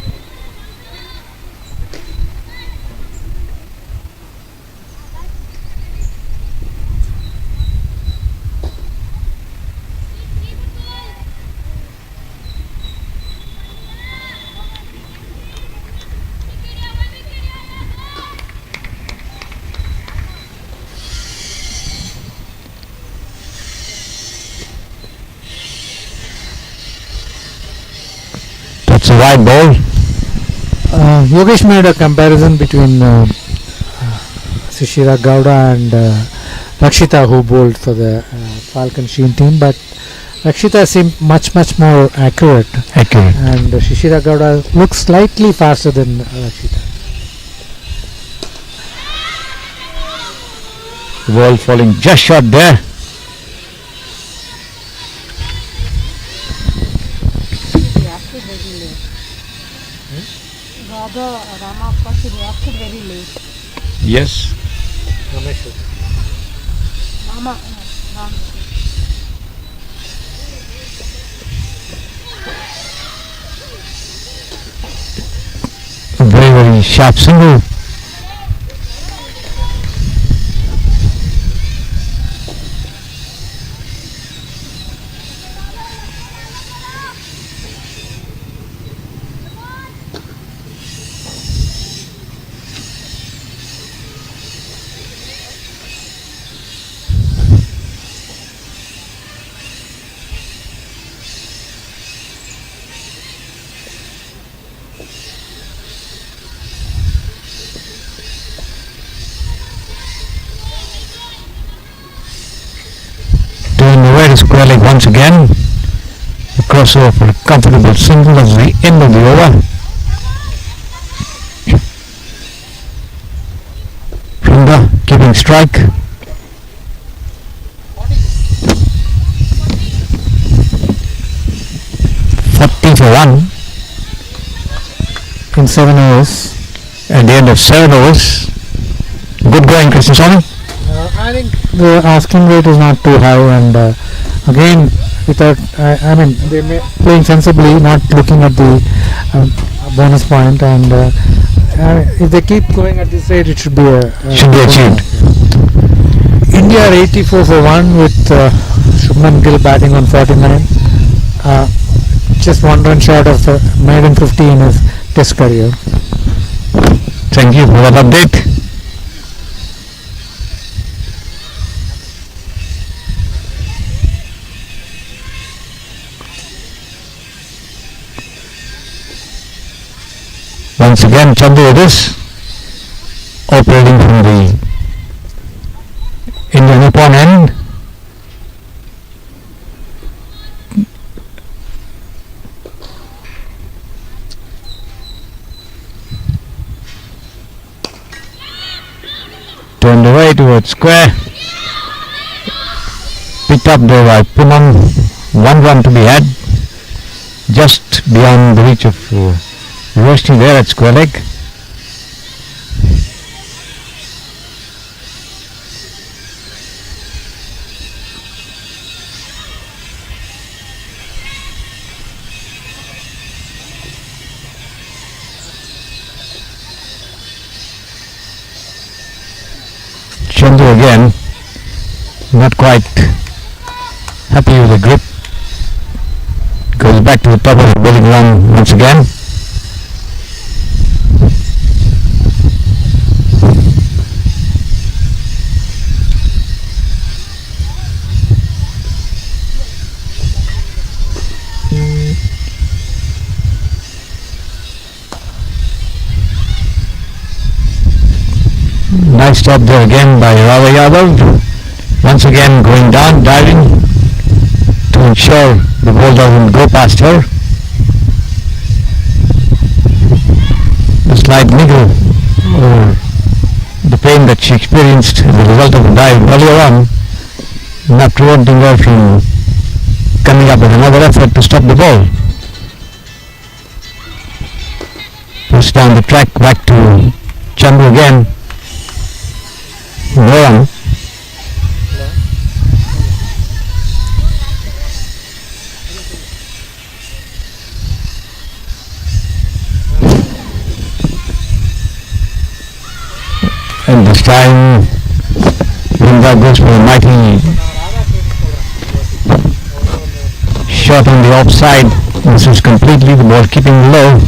It's a wide ball. Yogesh made a comparison between Shishira Gowda and Rakshita, who bowled for the Falcon Sheen team, but Rakshita seemed much more accurate, and Shishira Gowda looks slightly faster than Rakshita. The ball falling just short there. Reacted very late. Rather, Rama, of course, he reacted very late. Yes. Rama. A very sharp single. Square leg once again. The crossover for a comfortable single at the end of the over. Vrinda keeping strike. 40 for 1 In 7 overs. at the end of 7 overs. Good going, Krishnaswamy. I think the asking rate is not too high, and again, without they may playing sensibly, not looking at the bonus point, and if they keep going at this rate, it should be achieved. India are 84 for 1 with Shubman Gill batting on 49. Just 1 run short of maiden 50 in his test career. Thank you for that update. Once again, Chandu with this, operating from the Indian NIPPON end. Turned away towards square. Picked up there by Poonam. 1 run to be had. Just beyond the reach of Roshni there at square leg. Chandu again, not quite happy with the grip, goes back to the top of the bowling run once again. Nice job there again by Rava Yadav. Once again going down, diving to ensure the ball doesn't go past her. The slight niggle or the pain that she experienced as a result of the dive earlier on not preventing her from coming up with another effort to stop the ball. Push down the track back to Chandu again. One. And this time Vrinda goes for a mighty shot on the offside. This is completely the ball keeping low.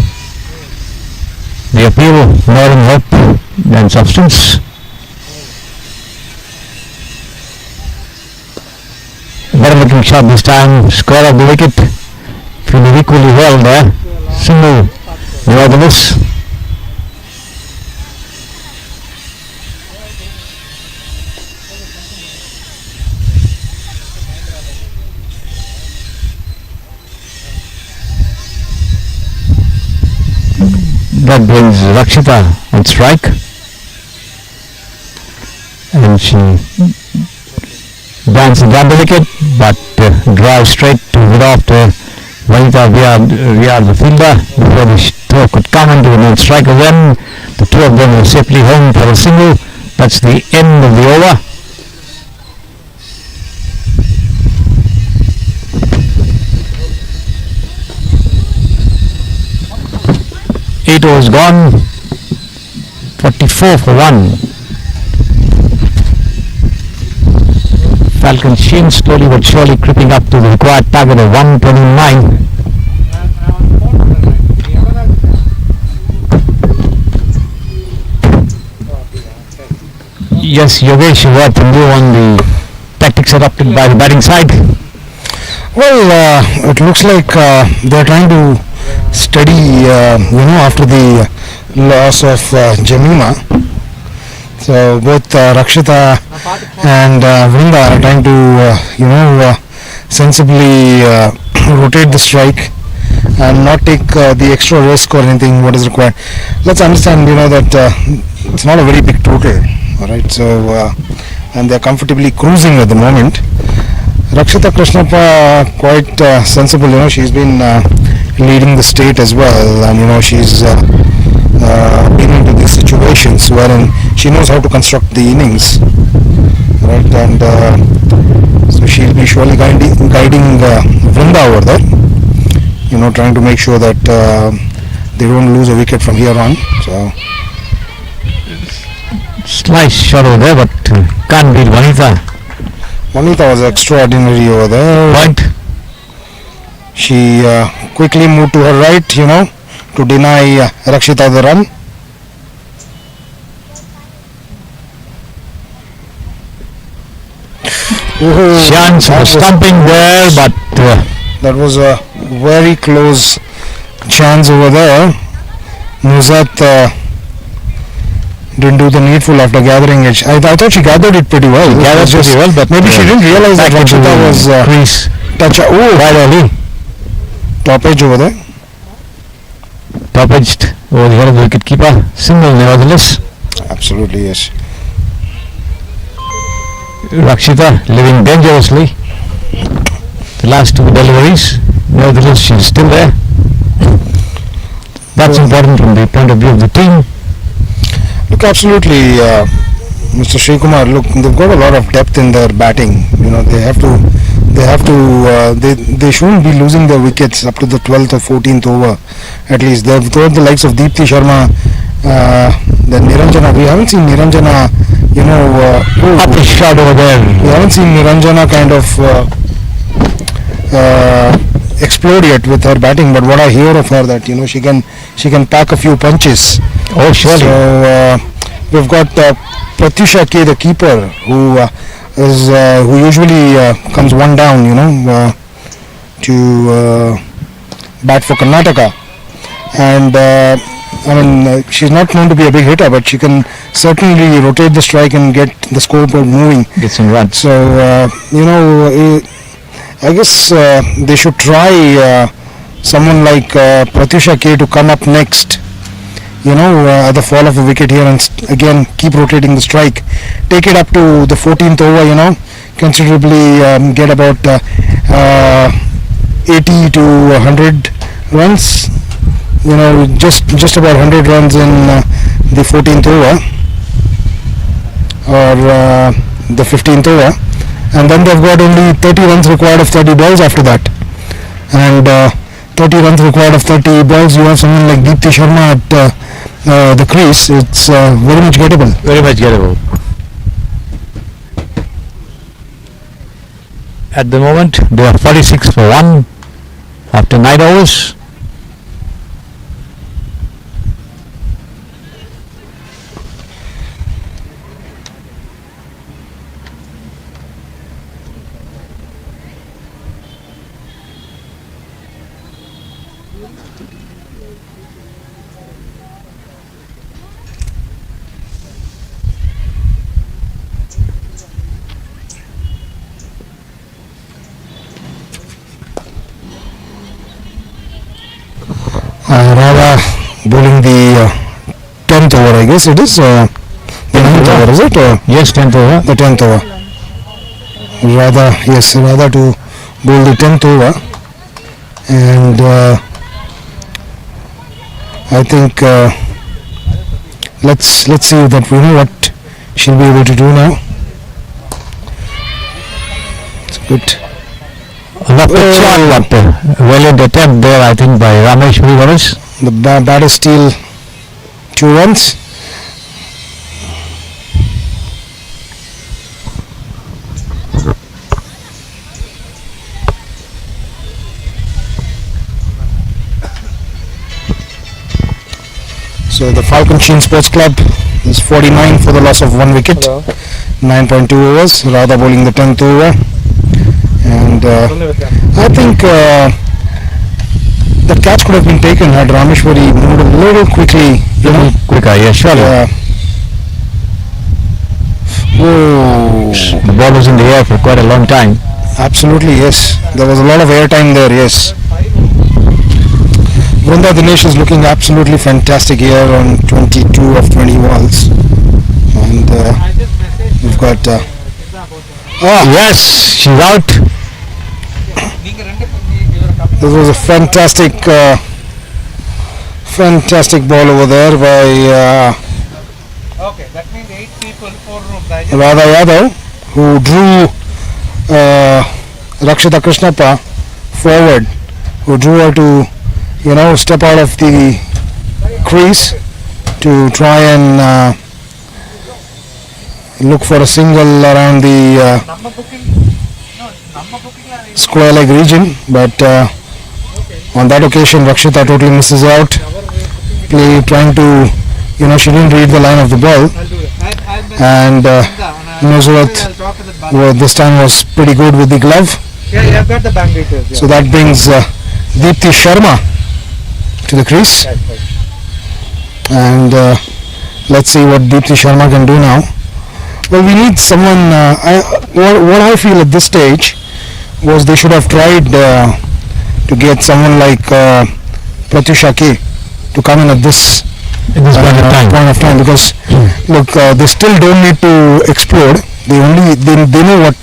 The appeal more in hope than substance. Better looking shot this time, score of the wicket, feeling equally well there, single nevertheless. That brings Rakshita on strike, and she dances down the wicket, but drives straight to get off to Vanita via the fielder before the throw could come into the non-strike again. The two of them are safely home for a single. That's the end of the over. Eight overs gone, 44 for 1. Falcon Sheen slowly but surely creeping up to the required target of 129. Yes, Yogesh, what from you on the tactics adopted by the batting side? Well, it looks like they're trying to steady, after the loss of Jemimah. So both Rakshita and Vrinda are trying to, sensibly rotate the strike and not take the extra risk or anything what is required. Let's understand, that it's not a very big total, all right. So and they're comfortably cruising at the moment. Rakshita Krishnappa quite sensible. She's been leading the state as well, and she's been into these situations wherein she knows how to construct the innings, right? And so she'll be surely guiding Vrinda over there, trying to make sure that they don't lose a wicket from here on. So Slice shot over there, but can't beat Vanita. Vanita was extraordinary over there. Point. She quickly moved to her right, to deny Rakshita the run. Chance for stumping there, but that was a very close chance over there. Nuzat didn't do the needful after gathering it. I thought she gathered it pretty well. Gathered pretty well, but maybe she didn't realize that back into Rakshita the was crease touch. Oh, right early. top edge over there. Top edged over the head of the wicket keeper. Single nevertheless. Absolutely, yes. Rakshita living dangerously. The last two deliveries. Nevertheless, she's still there. That's important from the point of view of the team. Look, absolutely, Mr. Srikumar. Look, they've got a lot of depth in their batting. You know, they shouldn't be losing their wickets up to the 12th or 14th over. At least they've thrown the likes of Deepthi Sharma, then Niranjana. We haven't seen Niranjana. You know, Up a shot over there. we haven't seen Niranjana kind of explode yet with her batting. But what I hear of her, that she can pack a few punches. Oh, surely. So we've got Pratyusha K, the keeper, who usually comes one down, to bat for Karnataka, and she's not known to be a big hitter, but she can certainly rotate the strike and get the scoreboard moving. Get some runs. So I guess they should try someone like Pratyusha K to come up next. At the fall of the wicket here, and again keep rotating the strike. Take it up to the 14th over, considerably get about 80 to 100 runs. Just about 100 runs in the 14th over or the 15th over, and then they've got only 30 runs required of 30 balls after that. And 30 runs required of 30 balls, you have someone like Deepthi Sharma at the crease. It's very much gettable. Very much gettable. At the moment, they are 46 for 1 after 9 overs. Radha bowling the 10th over, I guess it is. The 9th over, is it? Yes, 10th over. The 10th over. Radha to bowl the 10th over. And I think let's see that we know what she'll be able to do now. It's good. Shot, but valiant attempt there, I think, by Rameshwari Varas. The batter steal 2 runs. So the Falcon Sheen Sports Club is 49 for the loss of 1 wicket. 9.2 overs. Radha bowling the 10th over. And I think that catch could have been taken had Rameshwari moved a little quickly. Quicker, yes, surely. Whoa. The ball was in the air for quite a long time. Absolutely, yes. There was a lot of air time there, yes. Vrunda Dinesh is looking absolutely fantastic here on 22 of 20 balls. And we've got... Yes, she's out. This was a fantastic ball over there by Okay, that means 8 people, 4 rooms. Radha Yadav, who drew Rakshita Krishnappa forward, who drew her to, step out of the crease to try and look for a single around the square leg region, but on that occasion Rakshita totally misses out. Trying to, she didn't read the line of the ball, and Nuzrat this time was pretty good with the glove. Yeah, you have got the bank details. Yeah. So that brings Deepthi Sharma to the crease. and let's see what Deepti Sharma can do now. Well, we need someone. What I feel at this stage was they should have tried to get someone like Pratyusha K to come in at this In this point of time. because look, they still don't need to explode. They know what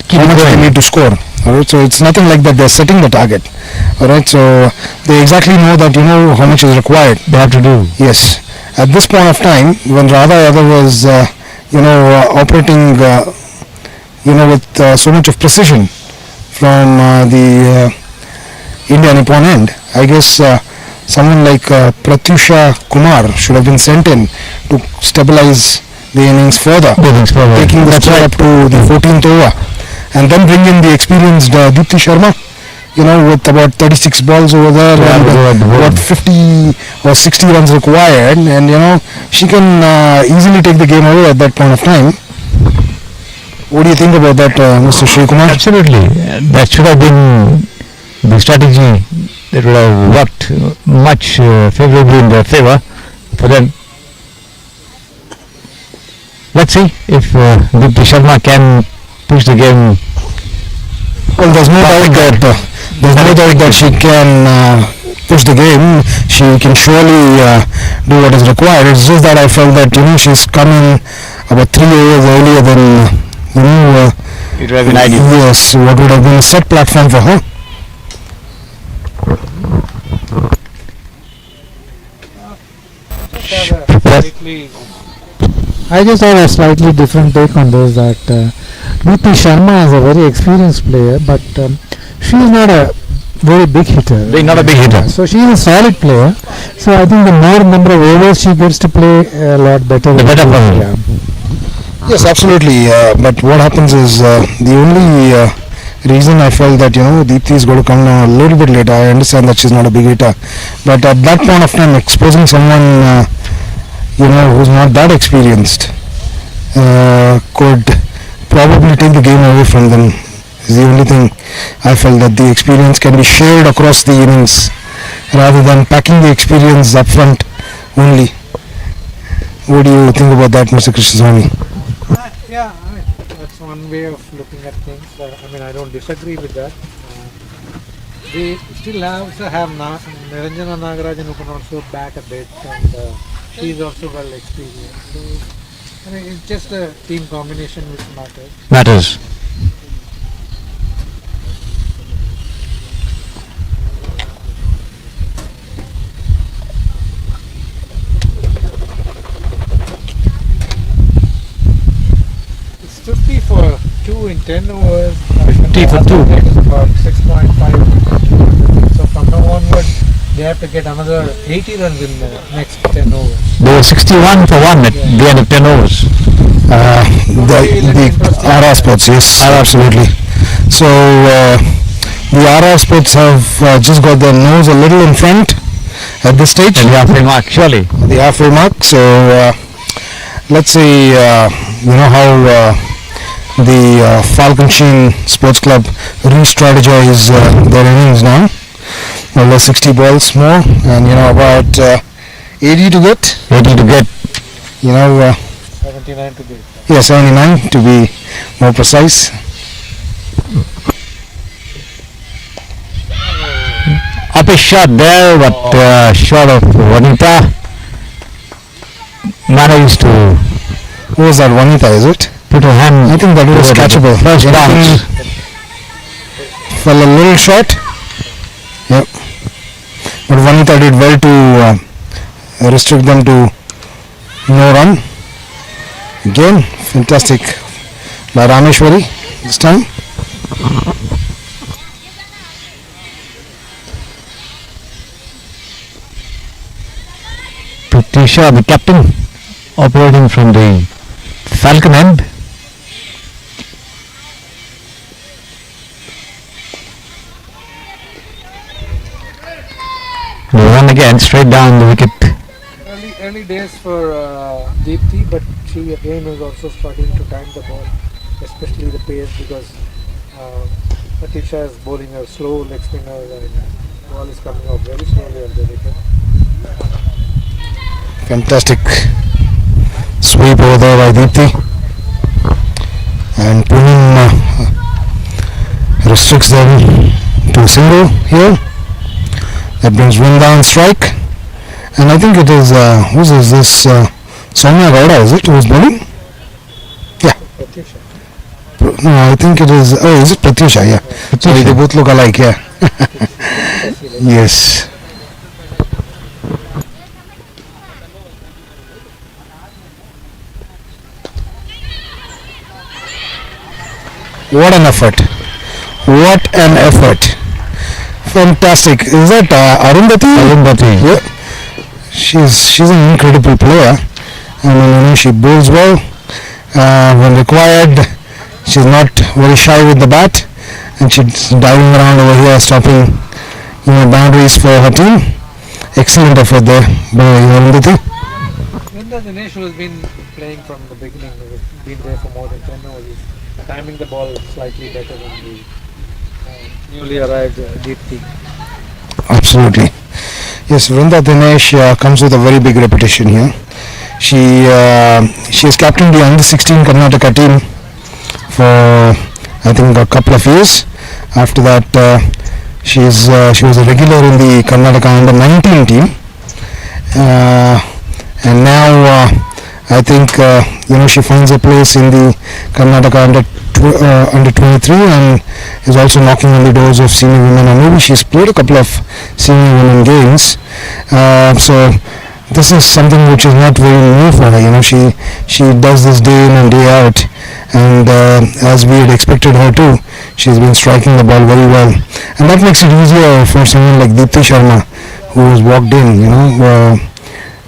how much they need to score. Alright, so it's nothing like that. They're setting the target. Alright, so they exactly know that how much is required. They have to do. Yes. At this point of time, when Radha Yadav was, operating, with so much of precision from the India NIPPON end, I guess someone like Pratyusha Kumar should have been sent in to stabilize the innings further, taking the score up to the 14th over, and then bring in the experienced Deepti Sharma, with about 36 balls over there, and about 50 or 60 runs required, and she can easily take the game away at that point of time. What do you think about that, Mr. Sri Kumar? Absolutely. That should have been the strategy that would have worked much favorably in their favor for them. Let's see if Deepti Sharma can push the game. Well, there's no doubt that she can push the game. She can surely do what is required. It's just that I felt that she's coming about 3 years earlier than It would have been ideal. Yes, what would have been a set platform for her. I just have a slightly different take on this, that Deepti Sharma is a very experienced player, but she is not a very big hitter. Not a big hitter. So she is a solid player. So I think the more number of overs she gets to play, a lot better. The better for her. Yeah. Yes, absolutely. But what happens is the only reason I felt that Deepti is going to come down a little bit later. I understand that she's not a big hitter, but at that point of time, exposing someone who's not that experienced could probably take the game away from them. Is the only thing I felt, that the experience can be shared across the innings rather than packing the experience up front only. What do you think about that, Mr. Krishnaswamy? Yeah, that's one way of looking at things. I don't disagree with that. They still also have Niranjana Nagarajan, who can also back a bit, and he is also well experienced. So, it's just a team combination which matters. It's 50 for 2 in 10 overs. 50 for 2. It's about 6.5. So from now onward, they have to get another 80 runs in the next 10 overs. They were 61 for 1 at the end of 10 overs. The RR Sports, yes, absolutely. So the RR Sports have just got their nose a little in front at this stage. And the halfway mark, surely. The halfway mark. So let's see, how the Falcon Sheen Sports Club re-strategize their innings now. Well, there's 60 balls more, and about 80 to get. 80 to get. 79 to get. Yeah, 79 to be more precise. Up a shot there, but short of Vanita. Managed to Who was that, Vanita, is it? put her hand. I think that was catchable. First bounce. Fell a little short. Yep. But Vanita did well to restrict them to no run. Again, fantastic by Rameshwari this time. Pratyusha, the captain, operating from the Falcon end. The run again, straight down the wicket. Early days for Deepti, but she again is also struggling to time the ball, especially the pace, because Pratyusha is bowling a slow leg spinner and the ball is coming out very slowly on the wicket. Fantastic sweep over there by Deepthi. And Punim restricts them to a single here. That brings Vrinda on strike. And I think it is, whose is this? Soumya Gowda, is it? Who's bowling? Pratyusha. No, I think it is, oh, is it Pratyusha? Yeah. Sorry, they both look alike, yeah. Yes. What an effort. What an effort. Fantastic. Is that Arundhati? Arundhati. Yeah. She's an incredible player. And she bowls well. When required, she's not very shy with the bat. And she's diving around over here, stopping boundaries for her team. Excellent effort there by Arundhati. Vrinda Dinesh, who has been playing from the beginning, who has been there for more than 10 hours, is timing the ball slightly better than the newly arrived Deepthi. Absolutely. Yes, Vrinda Dinesh comes with a very big reputation here. She has captained the under-16 Karnataka team for I think a couple of years. After that, she was a regular in the Karnataka under-19 team, and now I think she finds a place in the Karnataka under-23 and is also knocking on the doors of senior women. And maybe she's played a couple of senior women games. So this is something which is not very new for her. She does this day in and day out, and as we had expected her to, she's been striking the ball very well, and that makes it easier for someone like Deepthi Sharma, who has walked in,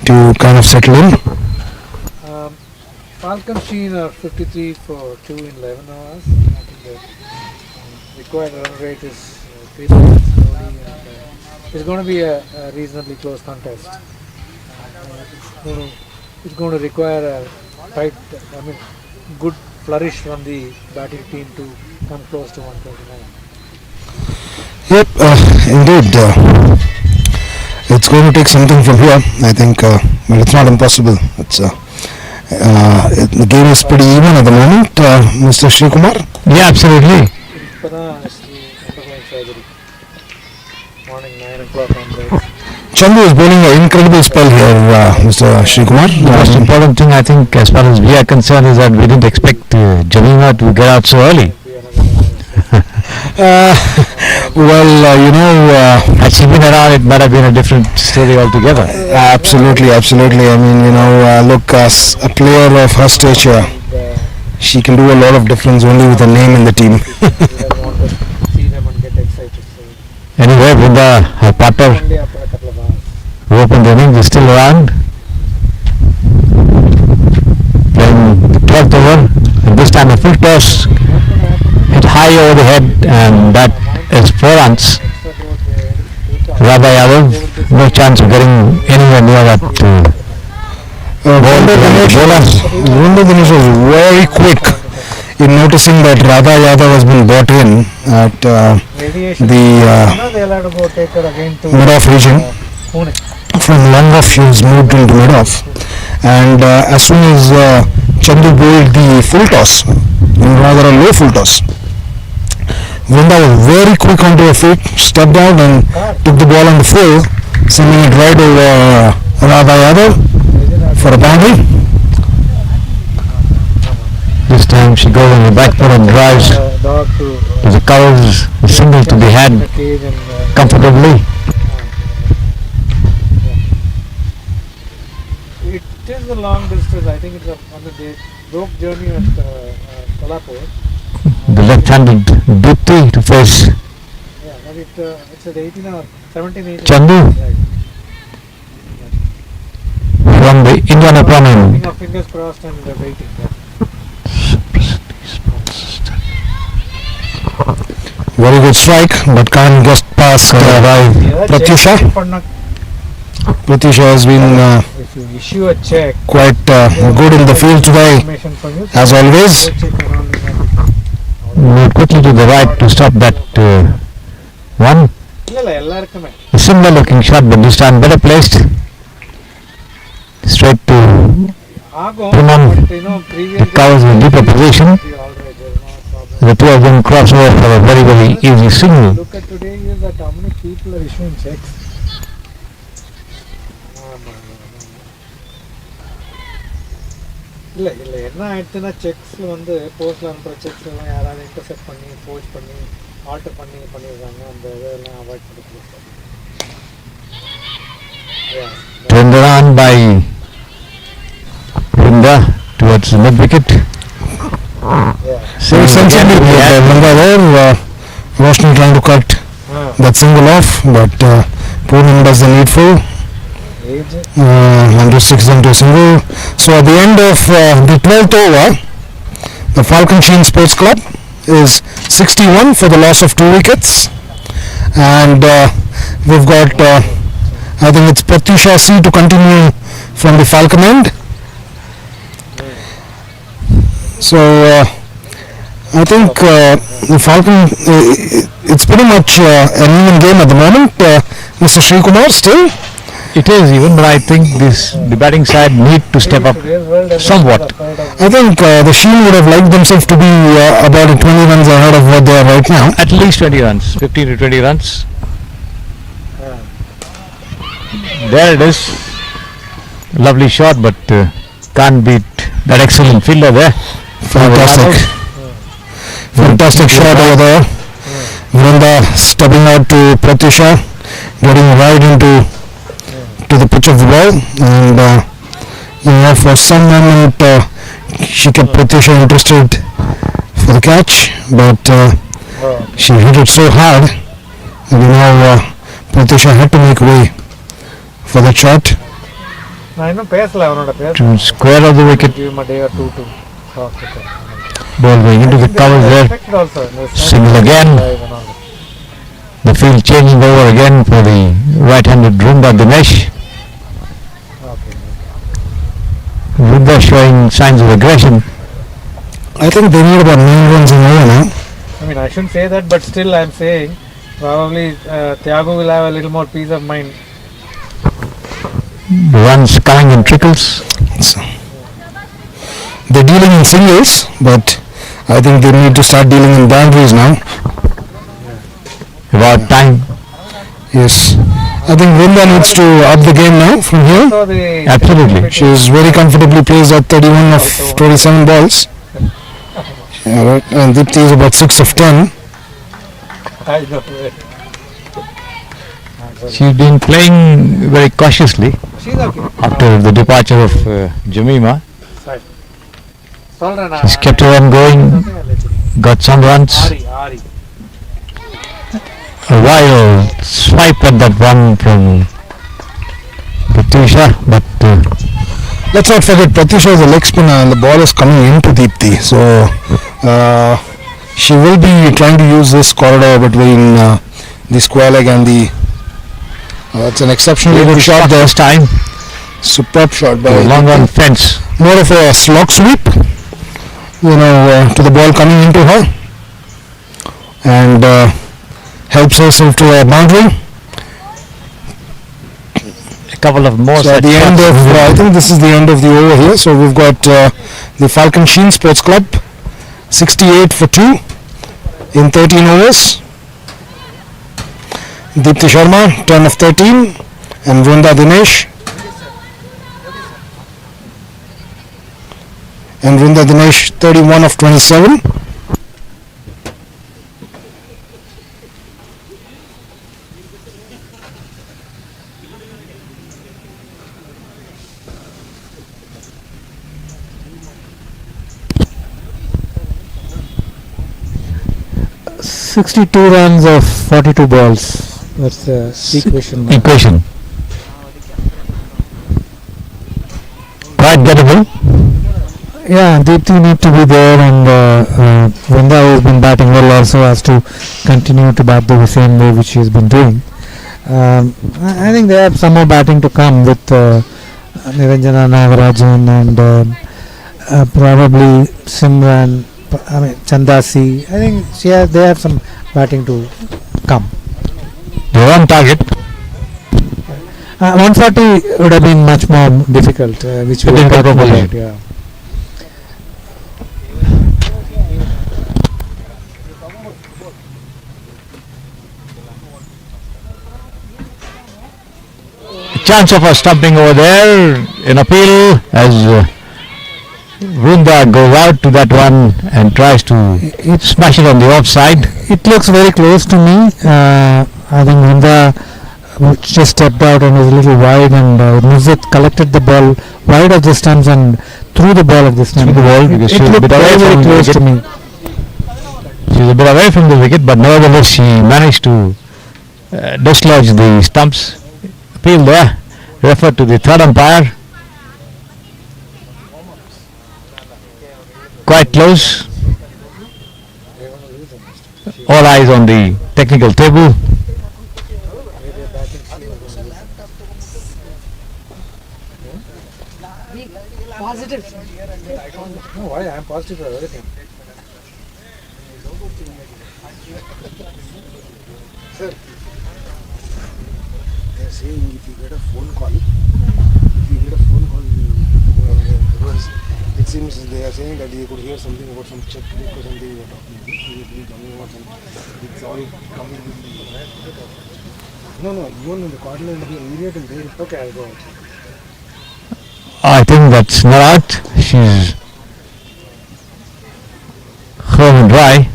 to kind of settle in. Falcon Sheen are 53 for 2 in 11 hours. I think the required run rate is 3 points slowly, and it's going to be a reasonably close contest. It's going to require a good flourish from the batting team to come close to 129. Yep, indeed. It's going to take something from here, I think, but it's not impossible. The game is pretty even at the moment, Mr. Sri Kumar. Yeah, absolutely. Pada is undergoing surgery. Morning 9 o'clock onwards. Chandu is bowling an incredible spell here, Mr. Sri Kumar. The most important thing, I think, as far as we are concerned, is that we didn't expect Jemimah to get out so early. Had she been around, it might have been a different story altogether. Absolutely. I mean, look, as a player of her stature, she can do a lot of difference only with a name in the team. We don't want to see them and get excited. So Anyway, Vrinda, her partner, only after a couple of hours. who opened the innings, is still around. Playing the 12th over, and this time a full toss, hit high over the head, and that is 4 runs. Radha Yadav, no chance of getting anywhere near that. Vrinda Dinesh was very quick in noticing that Radha Yadav has been brought in at Radiation. the They'll have to go take her again to mid-off region. Pune. From long-off she was moved into mid-off, and as soon as Chandu bowled the full toss, rather a low full toss, Vrinda was very quick onto her feet, stepped out and took the ball on the full, sending it right over Radha Yadav for a boundary. This time she goes on the back foot and drives Dog to to the covers, a single to be had the cage and comfortably. it is a long distance. I think it's on the rope journey at Kolhapur. The left-handed Deepthi to face Yeah, but it's at 18 or 17, 18. Chandu Right. from the Indian opponent. Fingers crossed and waiting. Yeah. Very good strike, but can't get past by Pratyusha. Pratyusha has been If you issue a check, quite good in the field today, information from you. as always. Move quickly to the right to stop that one. இல்ல எல்லாருக்குமே A similar looking shot, but this time better placed. Agum, Poonam but you know, previous covers a deeper position. all right, there is no problem. The two of them cross over for a very, very easy single. Look at today is that how many people are issuing checks. இல்லை இல்லை என்ன ஆயிடுச்சுன்னா செக்ஸில் வந்து போஸ்ட்டில் அனுப்புகிற sex எல்லாம் யாராவது intercept பண்ணி போஸ்ட் பண்ணி ஆல்டர் பண்ணியிருக்காங்க அந்த இதெல்லாம் அவாய்ட் பண்ணி Turned around by Vrinda towards the mid wicket. So essentially, Vrinda there, Roshan trying to cut that single off, but Poonam does the needful. And to 6 into a single. So at the end of the 12th over, the Falcon Sheen Sports Club is 61 for the loss of 2 wickets, and we've got I think it's Pratyusha C to continue from the Falcon end. So I think the Falcon, it's pretty much an even game at the moment. Mr. Sri Kumar still. It is even, but I think the batting side need to step up somewhat. I think the Sheen would have liked themselves to be about 20 runs ahead of what they are right now. At least 20 runs, 15 to 20 runs. There it is. Lovely shot, but can't beat that excellent fielder there. Fantastic. Fantastic shot over there. Vrinda stepping out to Pratyusha, getting right into the pitch of the ball, and for some moment she kept Pratyusha interested for the catch, but she hit it so hard that Pratyusha had to make way for that shot. நான் இன்னும் பேசல அவனோட To square of the wicket, give him a day or two to talk with him. ball going into the covers there. Expected also. Single again. The field changing over again for the right-handed Vrinda Dinesh. Vrinda showing signs of aggression. I think they need about 9 runs in over now. I mean, I shouldn't say that, but still I'm saying probably Thiago will have a little more peace of mind. The runs coming in trickles. So, they're dealing in singles, but I think they need to start dealing in boundaries now. About time. Yes. I think Vrinda needs to up the game now from here. So the Absolutely. She is very comfortably placed at 31 of 27 balls. Yeah, right. And Dipti is about 6 of 10. I know. She's been playing very cautiously She's okay. after the departure of Jemimah. சொல்றேன் She's kept her on going, got some runs. Aari A wild swipe at that one from Pratyusha, but Let's not forget Pratyusha is a leg spinner and the ball is coming into Deepthi. So she will be trying to use this corridor between the square leg and the... that's an exceptionally good shot there. this time, Superb shot by long on fence. more of a slog sweep, to the ball coming into her, and helps herself to a boundary. A couple of more So at such the end shots. of, I think this is the end of the over here. So we've got the Falcon Sheen Sports Club, 68 for 2 in 13 overs. Deepthi Sharma, 10 of 13, and Vrinda Dinesh. And Vrinda Dinesh, 31 of 27. .62 runs of 42 balls. That's the equation. Equation. Quite gettable. Yeah, Deepthi need to be there, and Vrinda, who has been batting well, also has to continue to bat the same way which she has been doing. I think they have some more batting to come with Niranjana Nagarajan and probably Simran, Chandasi. I think they have some batting to come. They're on target. 140 would have been much more difficult, which we were Difficult talking proposition. about. Yeah. Chance of a stumping over there in appeal as Vrunda goes out to that one and tries to smash it on the offside. It looks very close to me. I think Vrinda just stepped out and was a little wide, and Nuzhat collected the ball wide of the stumps and threw the ball at the stump. Threw the ball because she It was a looked bit away very from the close to wicket. me. She was a bit away from the wicket, but nevertheless she managed to dislodge the stumps. Appeal there, referred to the third umpire. Quite close. All eyes on the technical table. Positive. No, why? I am positive for everything. Sir, they are saying if you get a phone call, because it seems they are saying that you could hear something about some check book or something you are talking about. You are talking about something. It's all coming with the... No, even in the corner and the immediate and there. Okay, I'll go out. I think that's not out. She's home and dry.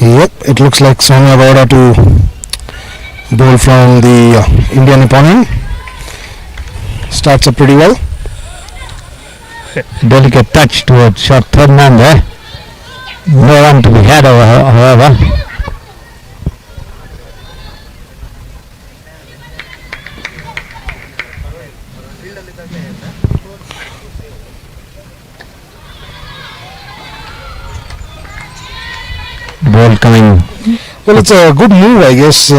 Yep, it looks like Sonia Gowda to bowl from the Indian NIPPON end. Starts up pretty well. Delicate touch towards short third man there. No run to be had, however. Ball coming. Well, it's a good move, I guess,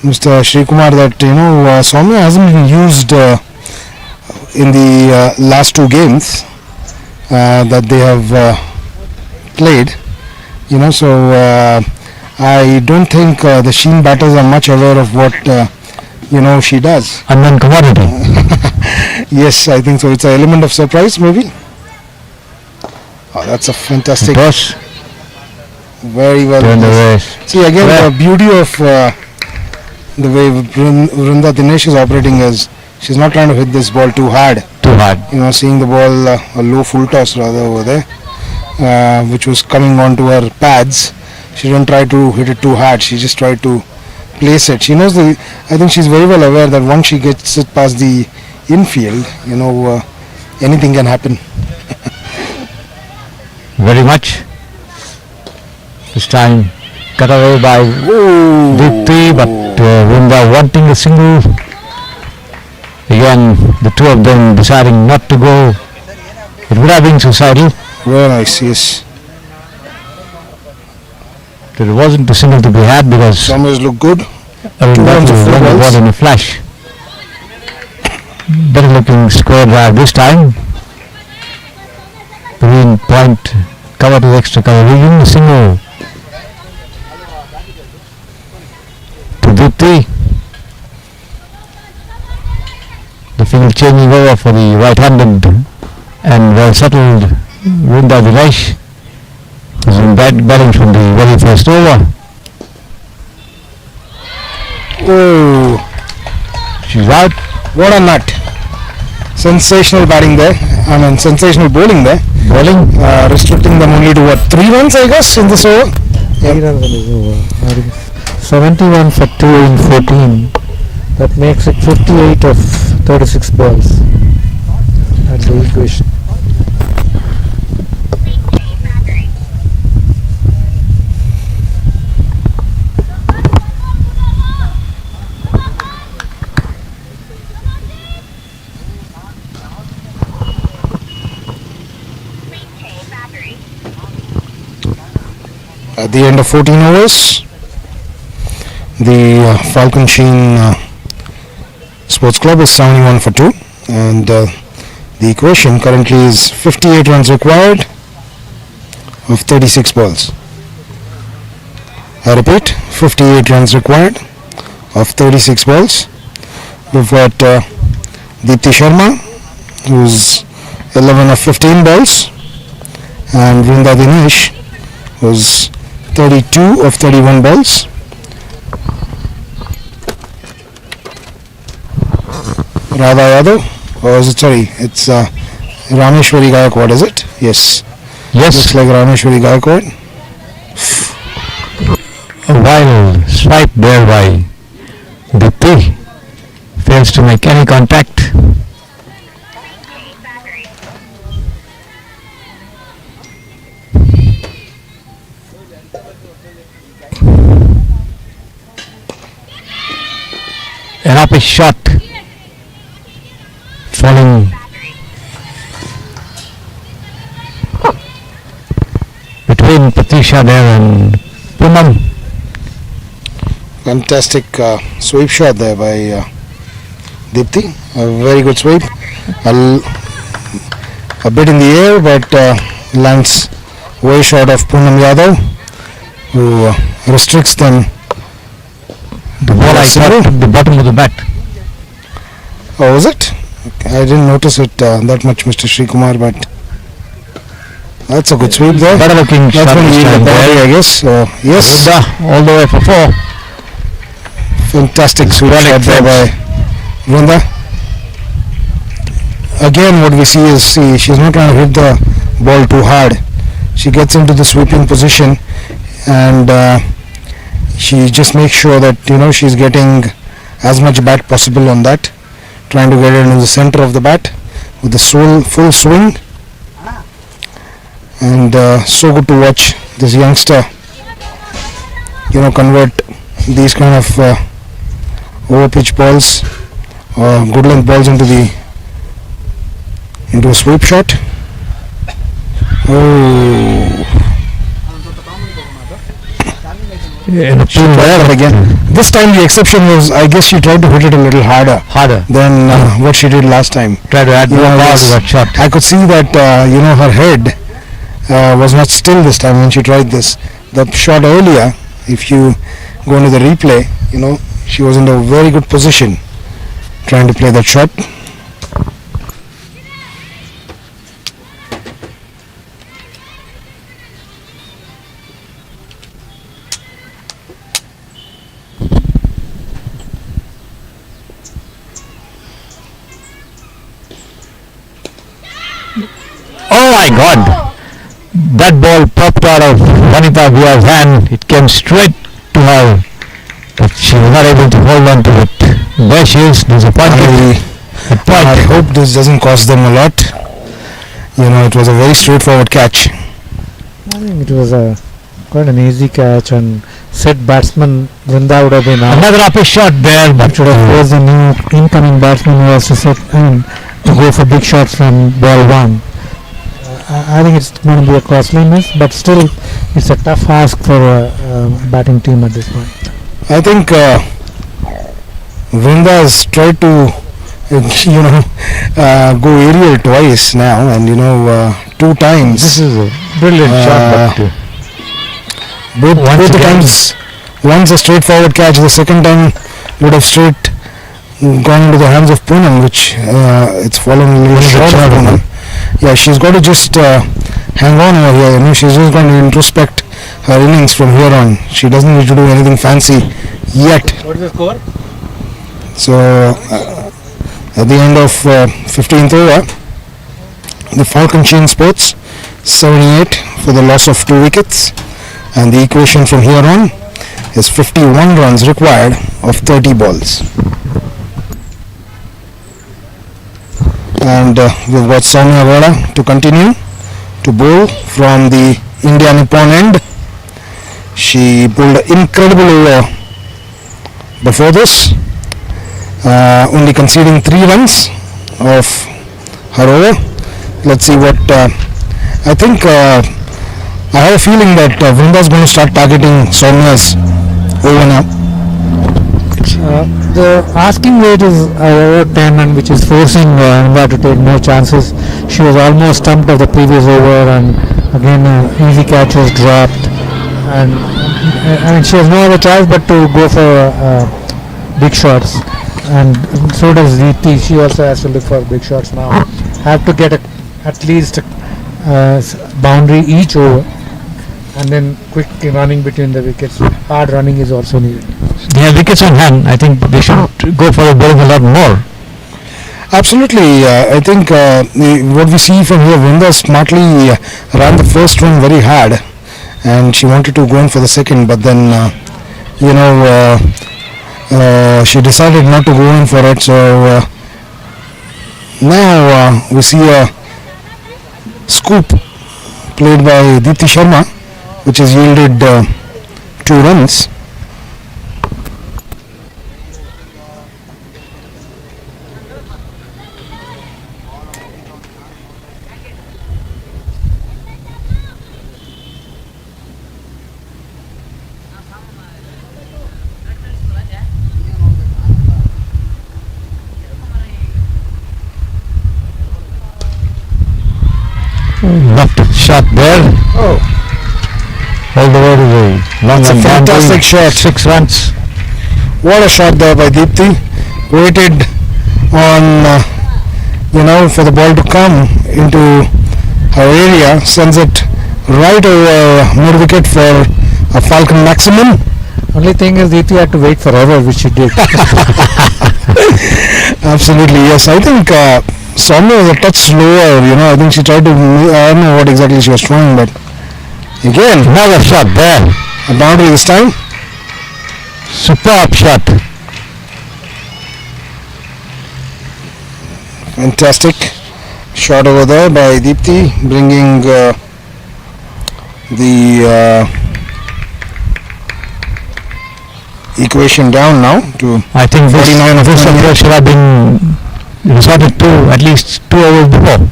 Mr. Srikumar, that Soumya hasn't been used in the last two games that they have played. So I don't think the Sheen batters are much aware of what she does. Unknown commodity. Yes, I think so. It's an element of surprise, maybe. Oh, that's a fantastic. Toss. Very well. Turn the race. See, again, Well- the beauty of the way Vrunda Dinesh is operating is she's not trying to hit this ball too hard. Too hard. Seeing the ball a low full toss rather over there, which was coming onto her pads. She didn't try to hit it too hard. She just tried to place it. She knows I think she's very well aware that once she gets it past the infield, anything can happen. Very much. This time cut away by Dipti, but Vrunda wanting a single. Again, the two of them deciding not to go. It would have been suicidal. Very nice, yes. There wasn't a single to be had because Summers look good. that runs of was full one balls. ball in a flash. Better looking square drive this time. Green point cover to the extra cover region. Single to Dipti. The field changing over for the right-handed and well settled Vrunda Dinesh. Is in batting from the very first over. Oh, She's out. what a nut. Sensational batting there. Sensational bowling there. Bowling. Restricting them only to 3 runs, I guess, in this over. Three runs is over. 71 for 2 in 14. That makes it 58 of 36 balls. That's the equation. At the end of 14 overs. the Falcon Sheen Sports Club is 71 for 2, and the equation currently is 58 runs required of 36 balls. I repeat, 58 runs required of 36 balls. We've got Deepti Sharma, who's 11 of 15 balls, and Vrinda Dinesh, who's 32 of 31 balls. Radha Yadav, or is it, sorry, it's Rameshwari Gaikwad, is it? Yes. Yes. Looks like Rameshwari Gaikwad. A wild swipe there by Deepti. Fails to make any contact. An up a shot falling between Patricia there and Poonam. Fantastic sweep shot there by Deepti. A very good sweep. A bit in the air, but lands way short of Poonam Yadav, who restricts them. The ball I got at the bottom of the bat. Oh, was it? Okay, I didn't notice it that much, Mr. Sri Kumar, but that's a good sweep there. Better looking shot That's when this he time hit the there. body, I guess. So, yes, Vrinda all the way for 4. fantastic sweep Well shot there by Vrinda. Again, what we see is, she's not trying to hit the ball too hard. She gets into the sweeping position, and she just makes sure that she's getting as much bat possible on that, trying to get it into the center of the bat with the full swing. And so good to watch this youngster convert these kind of over pitch balls or good length balls into a sweep shot. Oh, In a she tried it again. This time the exception was, I guess she tried to hit it a little harder than what she did last time. Try to add more power to that shot. I could see that her head was not still this time when she tried this. The shot earlier, if you go into the replay, she was in a very good position trying to play that shot. Oh my God! That ball popped out of Vanita Via's hand. It came straight to her, but she was not able to hold on to it. There she is, disappointed. I hope this doesn't cost them a lot. It was a very straightforward catch. I think it was quite an easy catch, and set batsman Vrinda would have been out. Another upper shot there, but Should have forced the new incoming batsman who has to set to go for big shots from ball 1. I think it's going to be a costly miss, but still it's a tough ask for a batting team at this point. I think Vrinda has tried to go aerial twice now, and 2 times. this is a brilliant shot. But Both the times, one's a straightforward catch, the second time would have straight gone into the hands of Poonam, which it's fallen a little short of Poonam. Yeah, she's got to just hang on over here. She's just going to introspect her innings from here on. She doesn't need to do anything fancy yet. What is the score? So at the end of 15th over, the Falcon Sheen Sports 78 for the loss of 2 wickets, and the equation from here on is 51 runs required of 30 balls. And we've got Soumya Vada to continue to bowl from the India NIPPON end. She bowled an incredible over before this, only conceding 3 runs of her over. Let's see what I think. I have a feeling that Vrinda is going to start targeting Soumya's over now. wickets. The asking weight is over 10, and which is forcing India to take more chances. She was almost stumped of the previous over, and again easy catch was dropped. And I mean, she has no other choice but to go for big shots. And so does Deepti. She also has to look for big shots now. Have to get at least boundary each over, and then quick running between the wickets. Hard running is also needed. They have wickets on hand. I think they should go for a bowling a lot more. Absolutely. I think what we see from here, Vrinda smartly ran the first one very hard, and she wanted to go in for the second, but then she decided not to go in for it. So now we see a scoop played by Deepti Sharma, which has yielded 2 runs. Left shot there. Oh, All the way to the long that's a and fantastic shot. 6 runs. What a shot there by Deepti. Waited on, for the ball to come into her area. Sends it right over mid wicket for a Falcon maximum. Only thing is Deepti had to wait forever, which she did. Absolutely, yes. I think Soumya was a touch slower. I think she tried to. I don't know what exactly she was trying, but again, Another shot there. a boundary this time. Superb shot. Fantastic shot over there by Deepti, bringing the equation down now to I think 49 of this 28. approach should have been resorted to at least 2 overs before.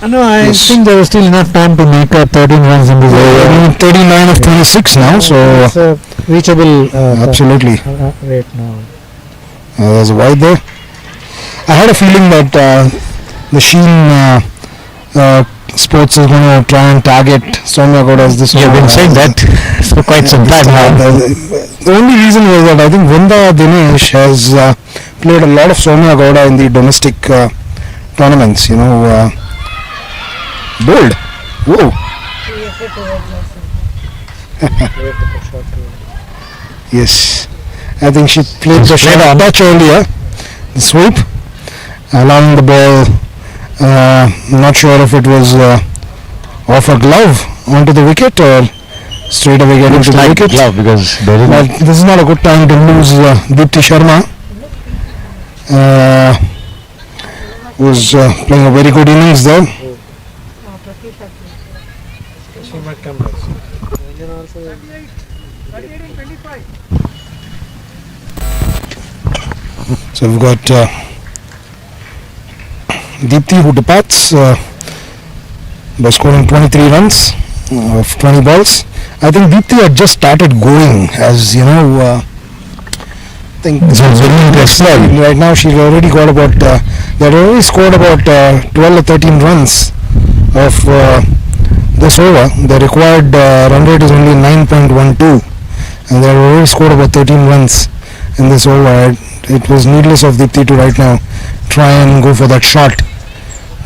No, I Yes. think there was still enough time to make 13 runs in this over. 39 of 26 now, so It's a reachable absolutely. rate now. There's a wide there. I had a feeling that the Sheen Sports is going to try and target Soumya Gowda as this. You've been saying that for quite some time now. The only reason was that I think Vrinda Dinesh has played a lot of Soumya Gowda in the domestic tournaments. Bold. Whoa. Yes. I think she played the shot on touch earlier. The sweep. Allowing the ball. Not sure if it was off a glove onto the wicket or straight away getting to the wicket. Glove because there is But this is not a good time to lose Deepti Sharma, who's playing a very good innings there. She might come back soon. So we've got Deepti, who departs by scoring 23 runs of 20 balls. I think Deepti had just started going, as I think right now she's already got about they had already scored about 12 or 13 runs of this over. The required run rate is only 9.12, and they had already scored about 13 runs in this over. It was needless of Deepti to right now try and go for that shot.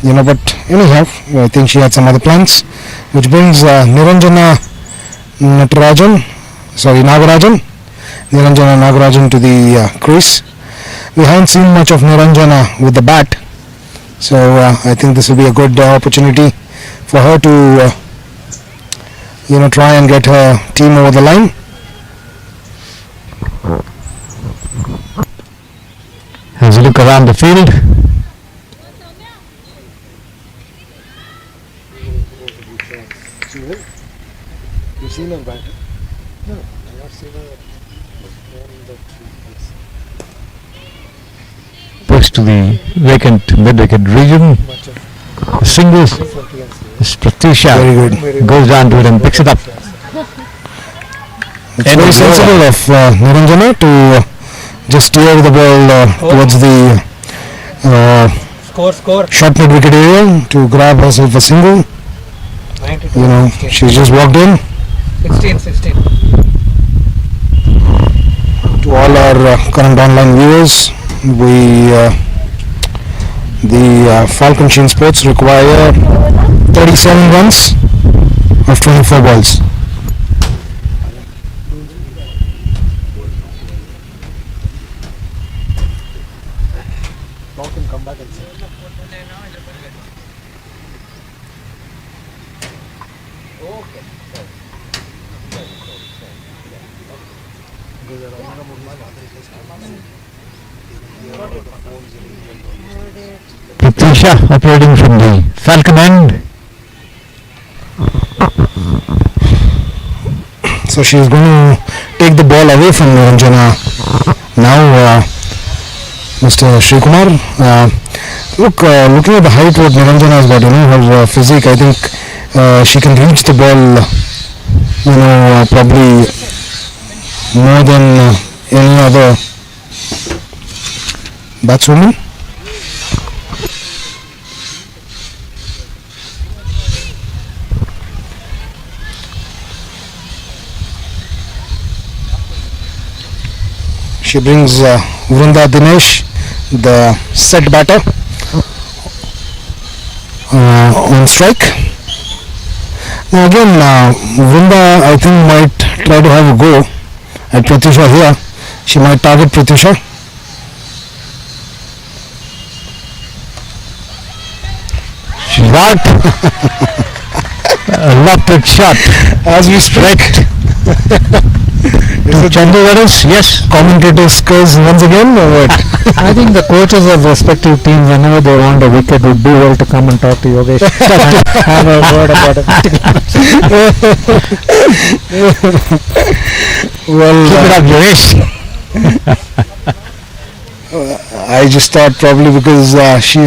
But anyhow, I think she had some other plans, which brings Nagarajan to the crease. We haven't seen much of Niranjana with the bat, so I think this will be a good opportunity for her to try and get her team over the line. Has a look around the field. You've seen her back? No, I've not seen her. Push to the vacant mid-wicket region. Singles. Pratyusha Very good. goes down to it and picks it up. It's very sensible of Niranjana to just steer the ball towards the Score. short mid wicket area to grab herself a single. 92. You know, 16. she's just walked in. 16. To all our current online viewers, the Falcon Sheen Sports require 37 runs of 24 balls. Pratyusha operating from the Falcon end. So she's going to take the ball away from Niranjana now. Mr. Srikumar, looking at the height what Niranjana has got, her physique, I think she can reach the ball, probably more than any other batswoman. She brings Vrunda Dinesh, the set batter, on strike. Now again, Vrunda I think might try to have a go at Pratyusha here. She might target Pratyusha. She's out. A lofted shot. As we speak. Is it Chandu, that is? Yes. commentator skills once again or what? I think the coaches of respective teams, whenever they want a wicket, would do well to come and talk to Yogesh and have a word about it. Well, Keep it up, Yogesh. I just thought probably because she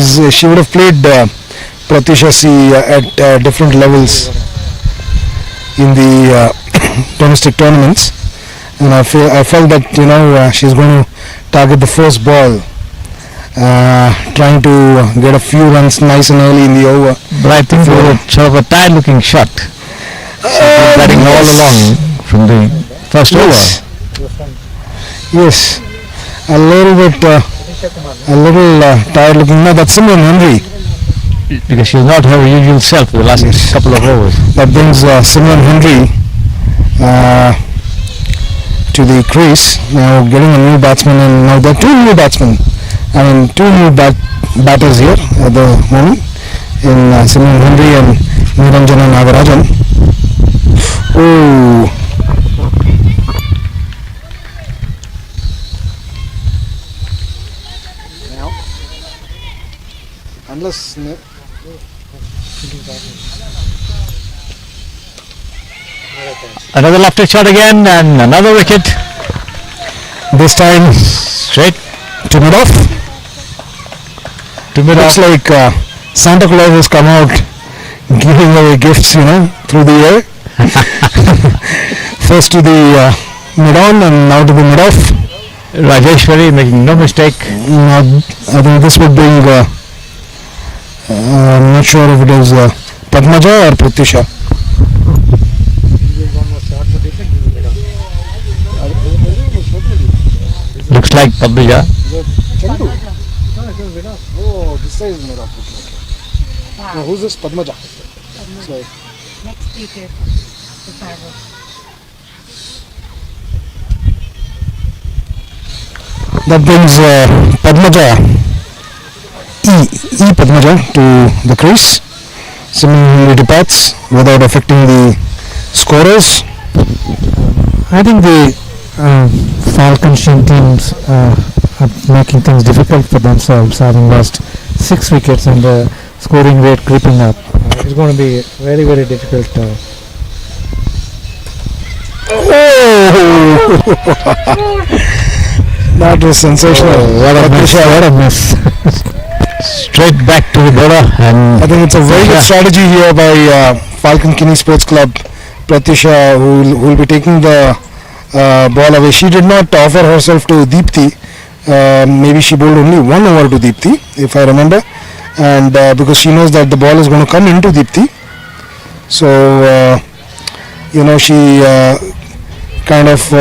would have played Pratyusha C at different levels in the domestic tournaments, and I felt that she's going to target the first ball, trying to get a few runs nice and early in the over. But I think it was sort of a tired looking shot. She's batting all along from the first Yes. Yes, a little bit, tired looking. No, that's Simran Henry. over. Because she's not her usual self for the last couple of overs. That brings Simran Henry to the crease. Now getting a new batsman, and now there are two new batsmen. I mean, two new batters here at the moment in Simran Henry and Niranjana Nagarajan. Oh. Unless Another lofted shot again and another wicket. this time Straight to mid off. to mid Looks off. like Santa Claus has come out giving away gifts, through the air. First to the mid on and now to the mid off. Rajeshwari making no mistake. I think this would bring. I'm not sure if it is Padmaja or Pratyusha. Looks like Padmaja. Oh, this side is mid off. Now, who's this? Padmaja. So, Next wicket. The five. that brings Padmaja, E Padmaja to the crease. Similarly departs without affecting the scorers. I think the Falcon Sheen teams are making things difficult for themselves, having lost 6 wickets and the scoring rate creeping up. It's going to be very, very difficult. That was sensational. What a mess! What a mess! Straight back to the bowler, and I think it's a very good strategy here by Falcon Kini Sports Club. Pratyusha, who will be taking the ball away. She did not offer herself to Deepthi. maybe she bowled only one over to Deepthi, if I remember, and because she knows that the ball is going to come into Deepthi, so she kind of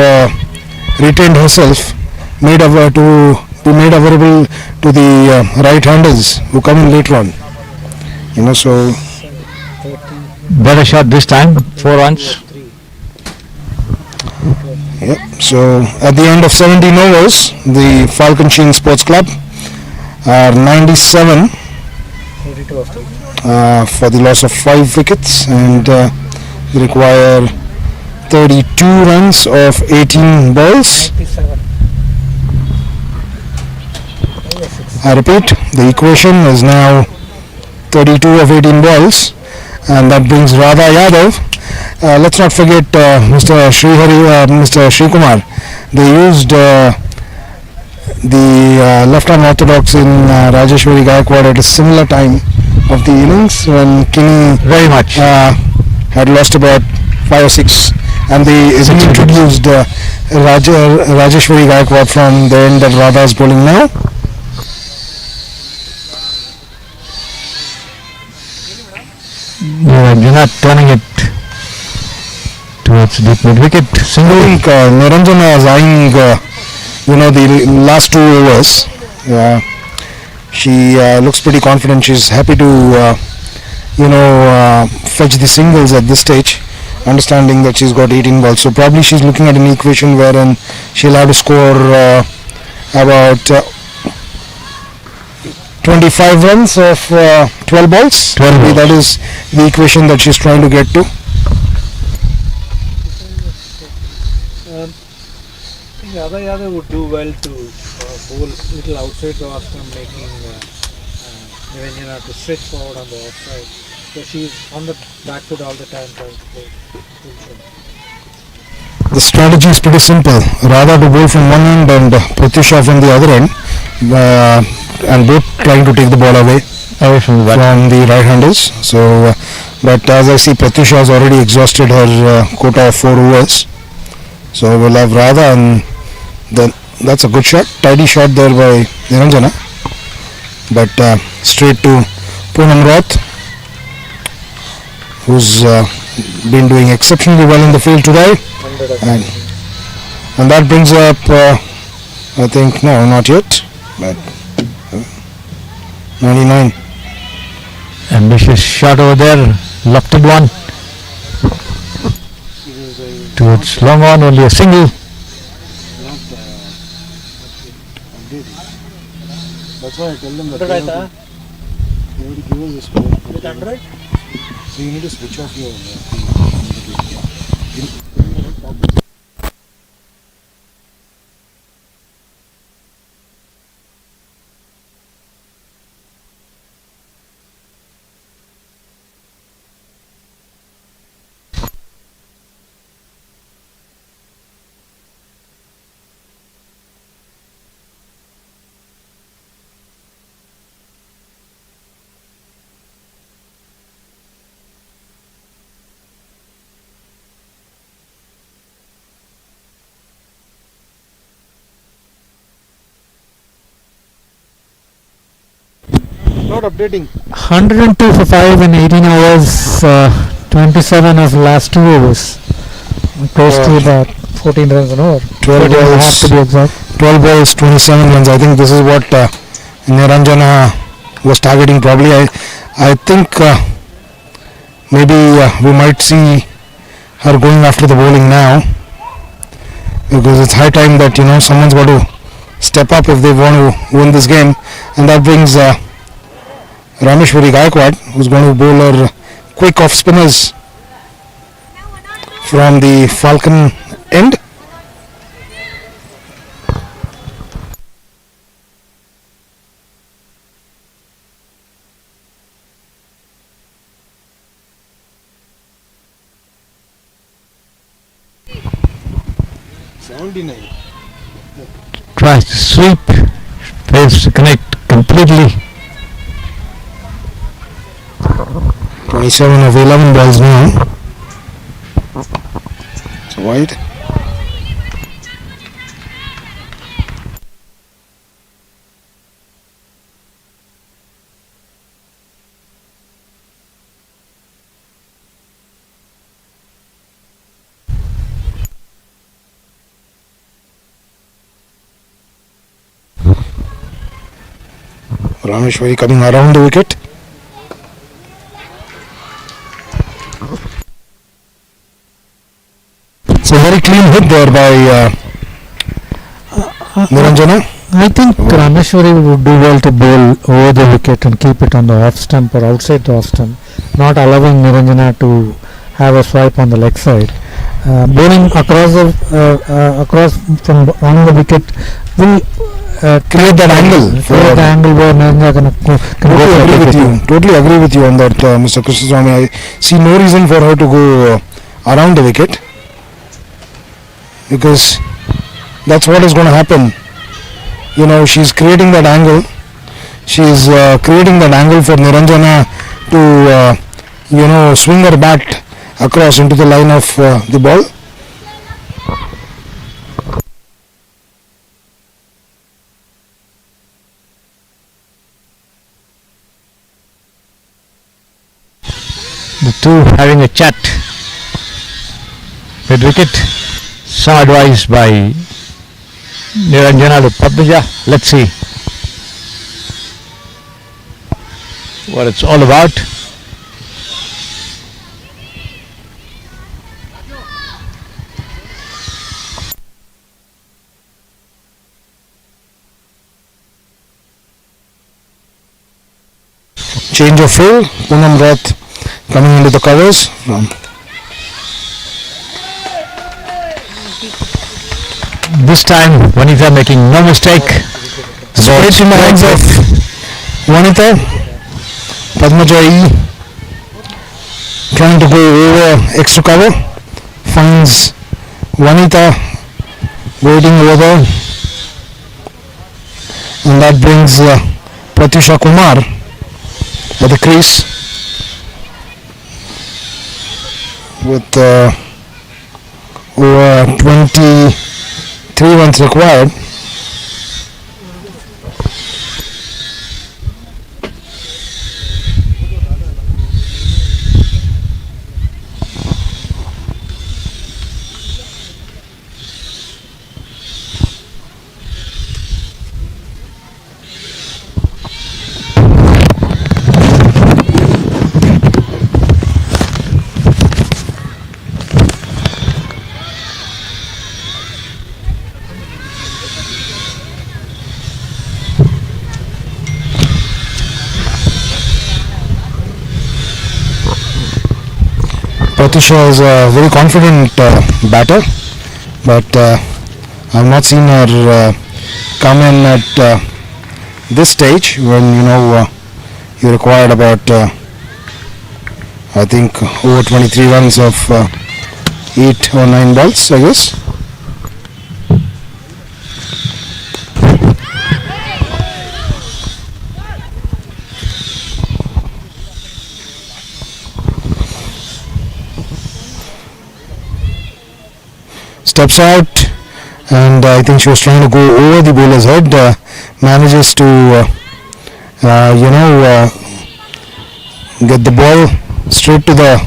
retained herself, made to be made available to the right-handers who come in later on. So Better shot this time, 4 runs. yep. So at the end of 17 overs, the Falcon Sheen Sports Club are 97 for the loss of 5 wickets, and they require 32 runs of 18 balls. I repeat, the equation is now 32 of 18 balls, and that brings Radha Yadav. Let's not forget Mr. Sri Kumar. They used the left-arm orthodox in Rajeshwari Gaikwad at a similar time of the innings when Kini Very much. had lost about 5 or 6, and they introduced Rajeshwari Gaikwad from the end of Radha's bowling now. You're not turning it towards deep mid wicket. I Single. think Niranjana is eyeing, the last 2 overs. She looks pretty confident. She's happy to, fetch the singles at this stage, understanding that she's got 18 balls. So probably she's looking at an equation wherein she'll have to score about 25 runs of 12 balls. 12 Maybe balls. that is the equation that she's trying to get to. I think Radha would do well to bowl little outside the off stump, making Niranjana to stretch forward on the offside. So she's on the back foot all the time trying to play full shot. The strategy is pretty simple. Radha to bowl from one end and Pratyusha from the other end, and both trying to take the ball away From the right-handers. So, but as I see, Pratyusha has already exhausted her quota of 4 overs. So we'll have Radha, and then that's a good shot, tidy shot there by Niranjana. But straight to Poonam Roth, who's been doing exceptionally well in the field today. And that brings up, I think, no, not yet, but 99. ambitious shot over there. Lofted one. Towards long on, only a single. That's why I tell them that Right, they have to give us a score. With 100? So you need to switch off your not updating. 102 for 5 in 18 overs, 27 of last 2 overs. Close to about 14 runs an over. 12 14 and a half balls, to be exact. 12 balls, 27 runs. I think this is what Niranjana was targeting probably. I think maybe we might see her going after the bowling now, because it's high time that someone's got to step up if they want to win this game, and that brings Rameshwari Gaikwad, who's going to bowl her quick off spinners from the Falcon end. Tries to sweep. Fails to connect completely. 27 of 11 balls now. It's wide. Rameshwari coming around the wicket. So very clean hit there by Niranjana. I think Rameshwari would do well to bowl over the wicket and keep it on the off stump or outside the off stump, not allowing Niranjana to have a swipe on the leg side. Bowling across from on the wicket will Create that angle. create the angle where Niranjana can go for Totally agree with you. Totally agree with you on that, Mr. Krishnaswamy. I see no reason for her to go around the wicket, because that's what is going to happen. You know, she's creating that angle. She's creating that angle for Niranjana to swing her bat across into the line of the ball. The two having a chat. Mid wicket. Some advice by Niranjana to Padmaja. Let's see what it's all about. Change of field. Poonam Rath coming into the covers. This time Vanitha making no mistake. Straight in the hands of Vanitha. Padmaja E trying to go over extra cover. Finds Vanitha waiting over there. And that brings Pratyusha Kumar at the crease with over 23 runs required. Pratyusha is a very confident batter, but I've not seen her come in at this stage when you required about I think over 23 runs of 8 or 9 balls, I guess. Steps out, and I think she was trying to go over the bowler's head. Manages to get the ball straight to the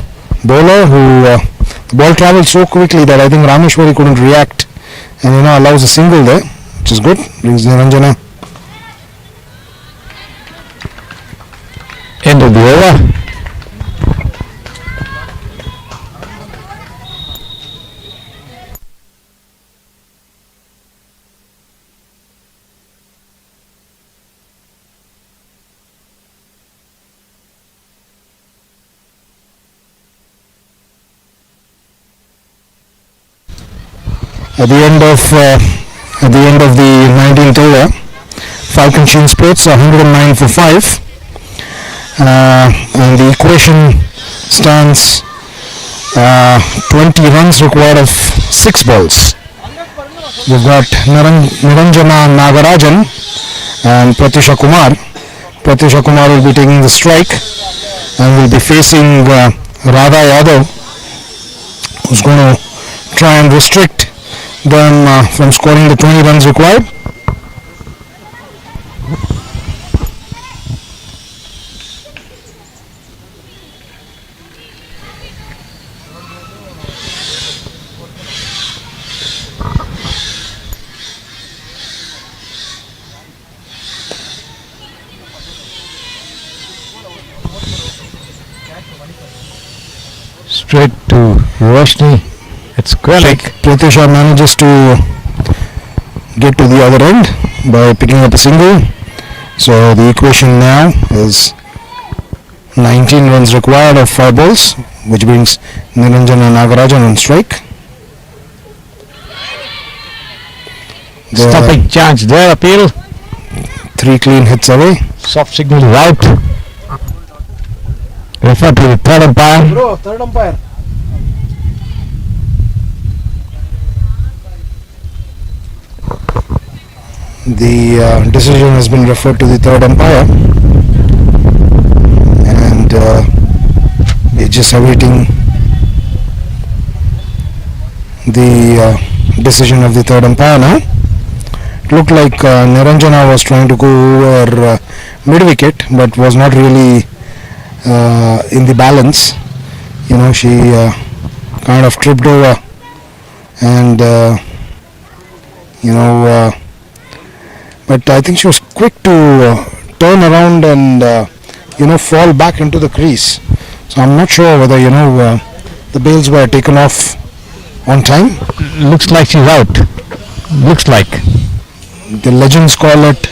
bowler, who the ball travelled so quickly that I think Rameshwari couldn't react, and allows a single there, which is good. Brings Niranjana. End of the over. At the end of the 19th over, Falcon Sheen Sports 109 for 5, and the equation stands 20 runs required of 6 balls. We've got Niranjana Nagarajan and Pratyusha Kumar. Pratyusha Kumar will be taking the strike and will be facing Radha Yadav, who's going to try and restrict them from scoring the 20 runs required. straight to Roshni. It's quick. Pratyusha manages to get to the other end by picking up a single. So the equation now is 19 runs required of 5 balls, which brings Niranjana Nagarajan on strike. There are Stopping chance there, appeal. 3 clean hits away. Soft signal is out. Refer to the third umpire. Bro, third umpire. The decision has been referred to the third umpire, and we're just awaiting the decision of the third umpire now. It looked like Niranjana was trying to go over mid-wicket, but was not really in the balance. You know, she kind of tripped over, and but I think she was quick to turn around and fall back into the crease. So I'm not sure whether the bails were taken off on time. Looks like she's out. Looks like. The legends call it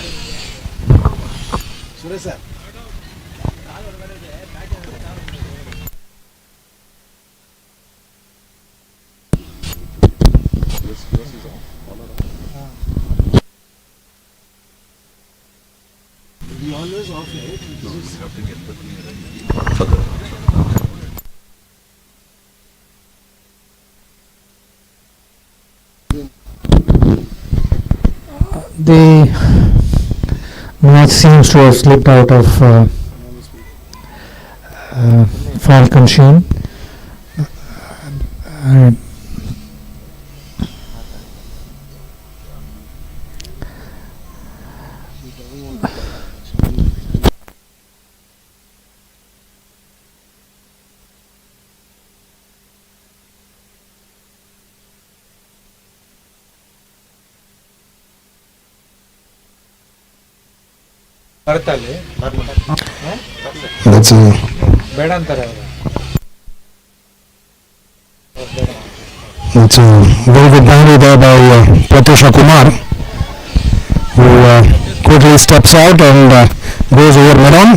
The match seems to have slipped out of Falcon Sheen. ಬರುತ್ತಲ್ಲಿ that's a ಬೇಡ ಅಂತಾರೆ ಅವರು. It's a very good boundary there by Pratyusha Kumar, who quickly steps out and goes over mid-on,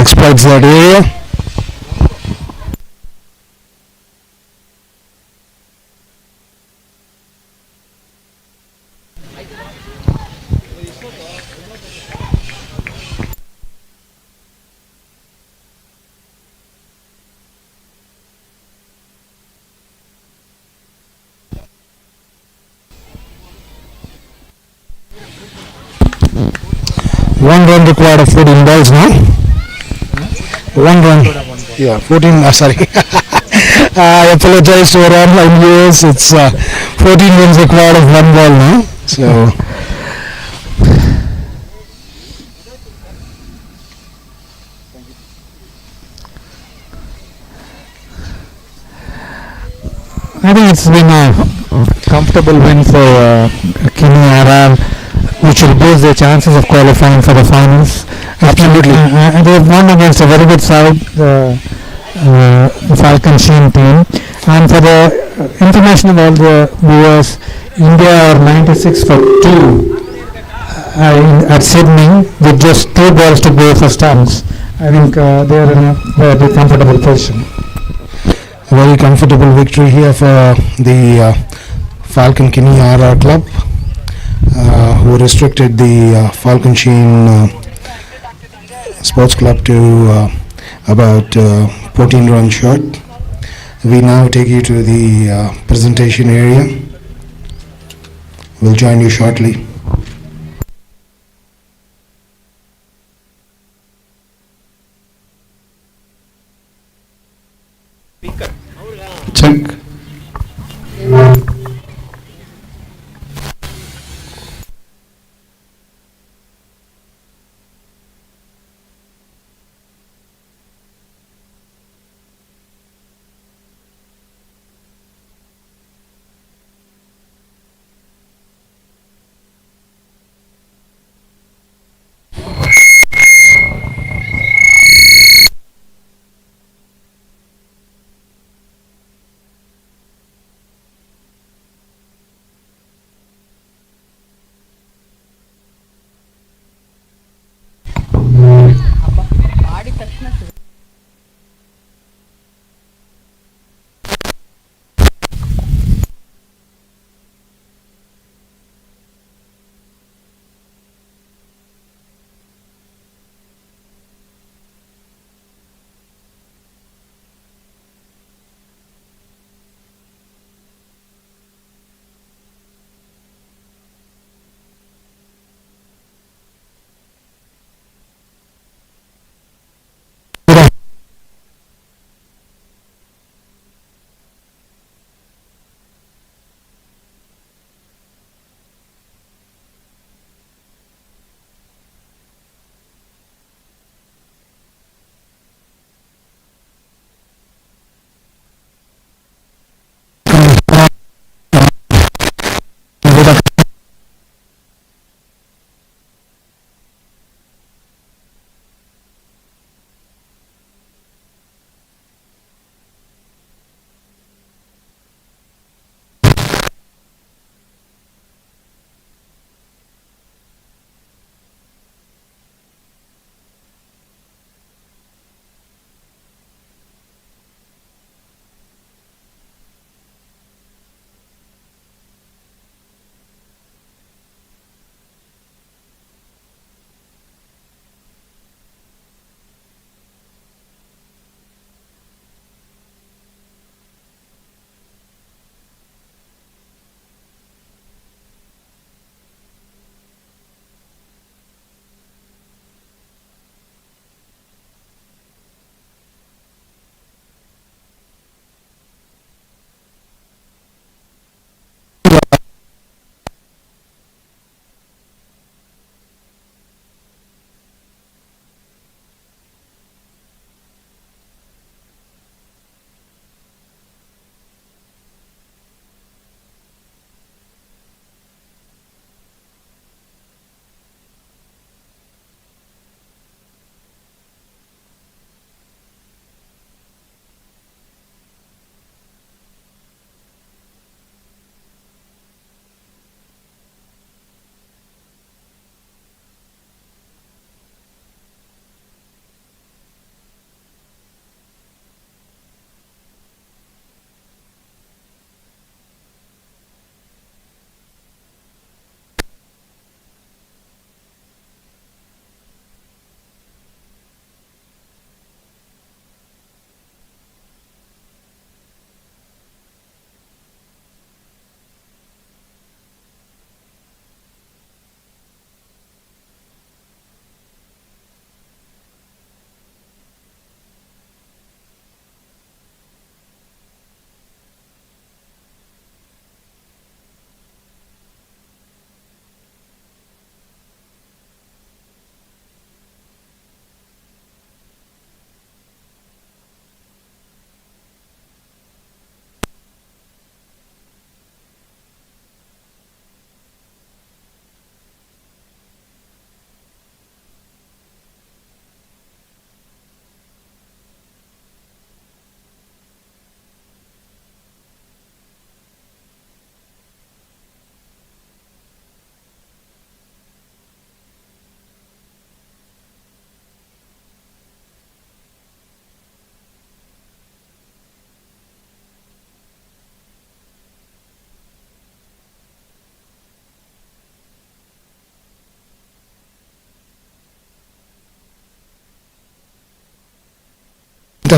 exploits that area. One run required of 14 balls now. One run. Yeah, 14. Sorry. I apologize to our online viewers. It's 14 runs required of 1 ball now. So. I think it's been a comfortable win for Kini RR, which will boost their chances of qualifying for the finals. Absolutely. They have won against a very good side, the Falcon Sheen team. And for the information of all the viewers, India are 96 for 2 at Sydney with just 2 balls to go for stumps. I think they are in a very comfortable position. Very comfortable victory here for the Falcon Kini RR club, who restricted the Falcon Sheen sports club to about 14 runs short. We now take you to the presentation area. We'll join you shortly. Check.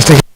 fantastic.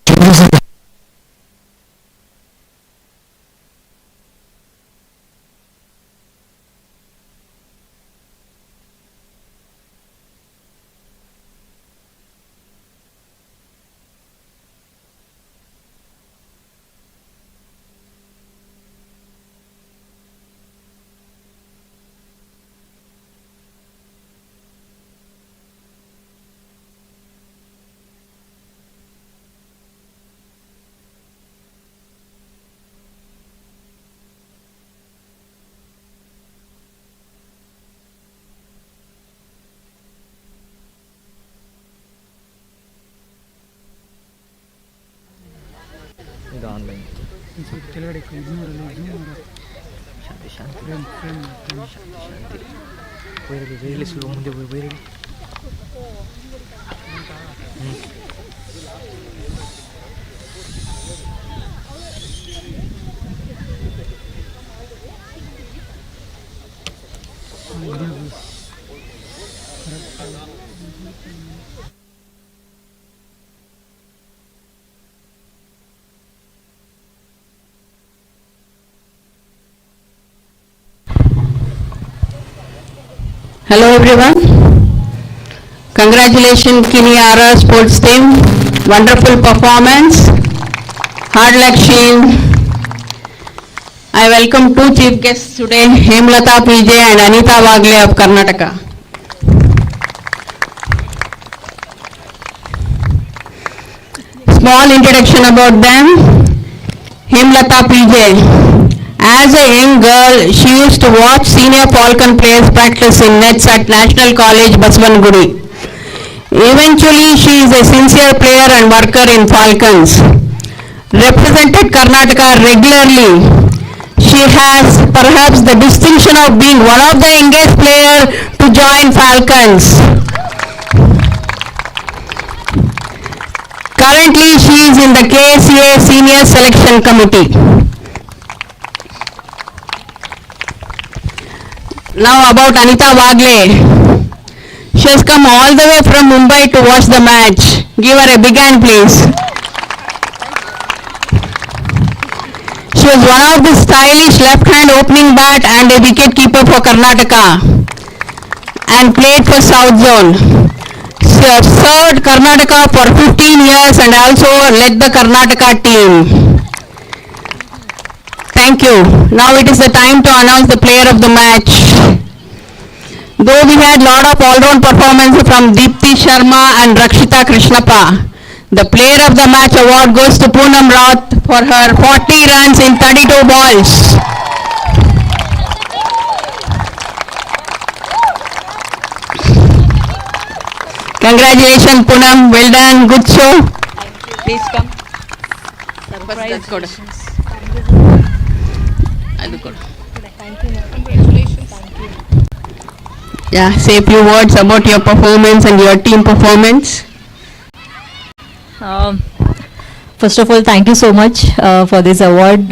Hello everyone. Congratulations Kini sports team. Wonderful performance. Hard luck Sheen. I welcome two chief guests today, Hemlata PJ and Anita Wagle of Karnataka. Small introduction about them. Hemlata PJ. As a young girl, she used to watch senior Falcon players practice in nets at National College, Basavangudi. Eventually, she is a sincere player and worker in Falcons. Represented Karnataka regularly. She has perhaps the distinction of being one of the youngest players to join Falcons. Currently, she is in the KCA Senior Selection Committee. Now about Anita Wagle. She has come all the way from Mumbai to watch the match. Give her a big hand please. She was one of the stylish left-hand opening bat and a wicket keeper for Karnataka and played for South Zone. She has served Karnataka for 15 years and also led the Karnataka team. Thank you. Now it is the time to announce the player of the match. Though we had lot of all-round performances from Deepthi Sharma and Rakshita Krishnappa, the player of the match award goes to Poonam Raut for her 40 runs in 32 balls. Congratulations Poonam, well done, good show. Please come. Yeah, say a few words about your performance and your team performance. First of all, thank you so much for this award.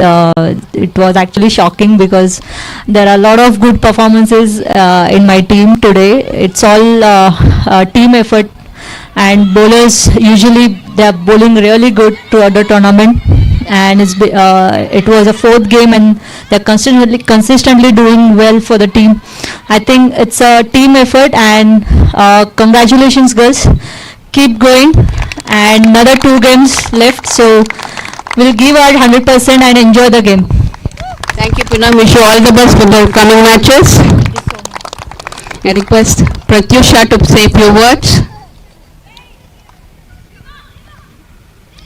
It was actually shocking because there are a lot of good performances in my team today. It's all team effort, and bowlers usually they are bowling really good throughout the tournament. And it was a fourth game and they're consistently doing well for the team. I think it's a team effort, and congratulations girls, keep going, and another 2 games left, so we'll give our 100% and enjoy the game. Thank you Poonam, wish you all the best for the coming matches. I request Pratyusha to say a few words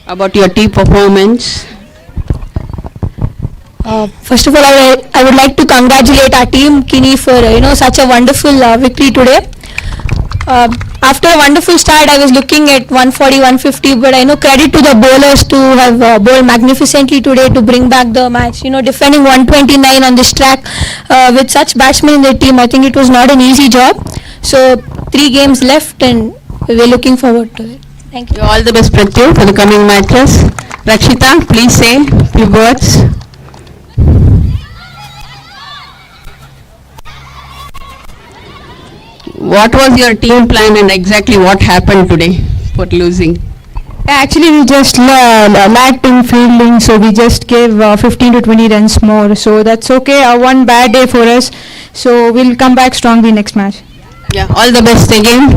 about your team performance. First of all, I would like to congratulate our team, Kini, for such a wonderful victory today. After a wonderful start, I was looking at 140, 150, but I know credit to the bowlers to have bowled magnificently today to bring back the match. Defending 129 on this track with such batsmen in the team, I think it was not an easy job. So 3 games left, and we're looking forward to it. Thank you. All the best Pratyu for the coming matches. Rakshita, please say a few words. What was your team plan and exactly what happened today for losing? Actually, we just lacked in fielding, so we just gave 15 to 20 runs more. So that's okay. One bad day for us. So we'll come back strongly next match. Yeah, all the best again.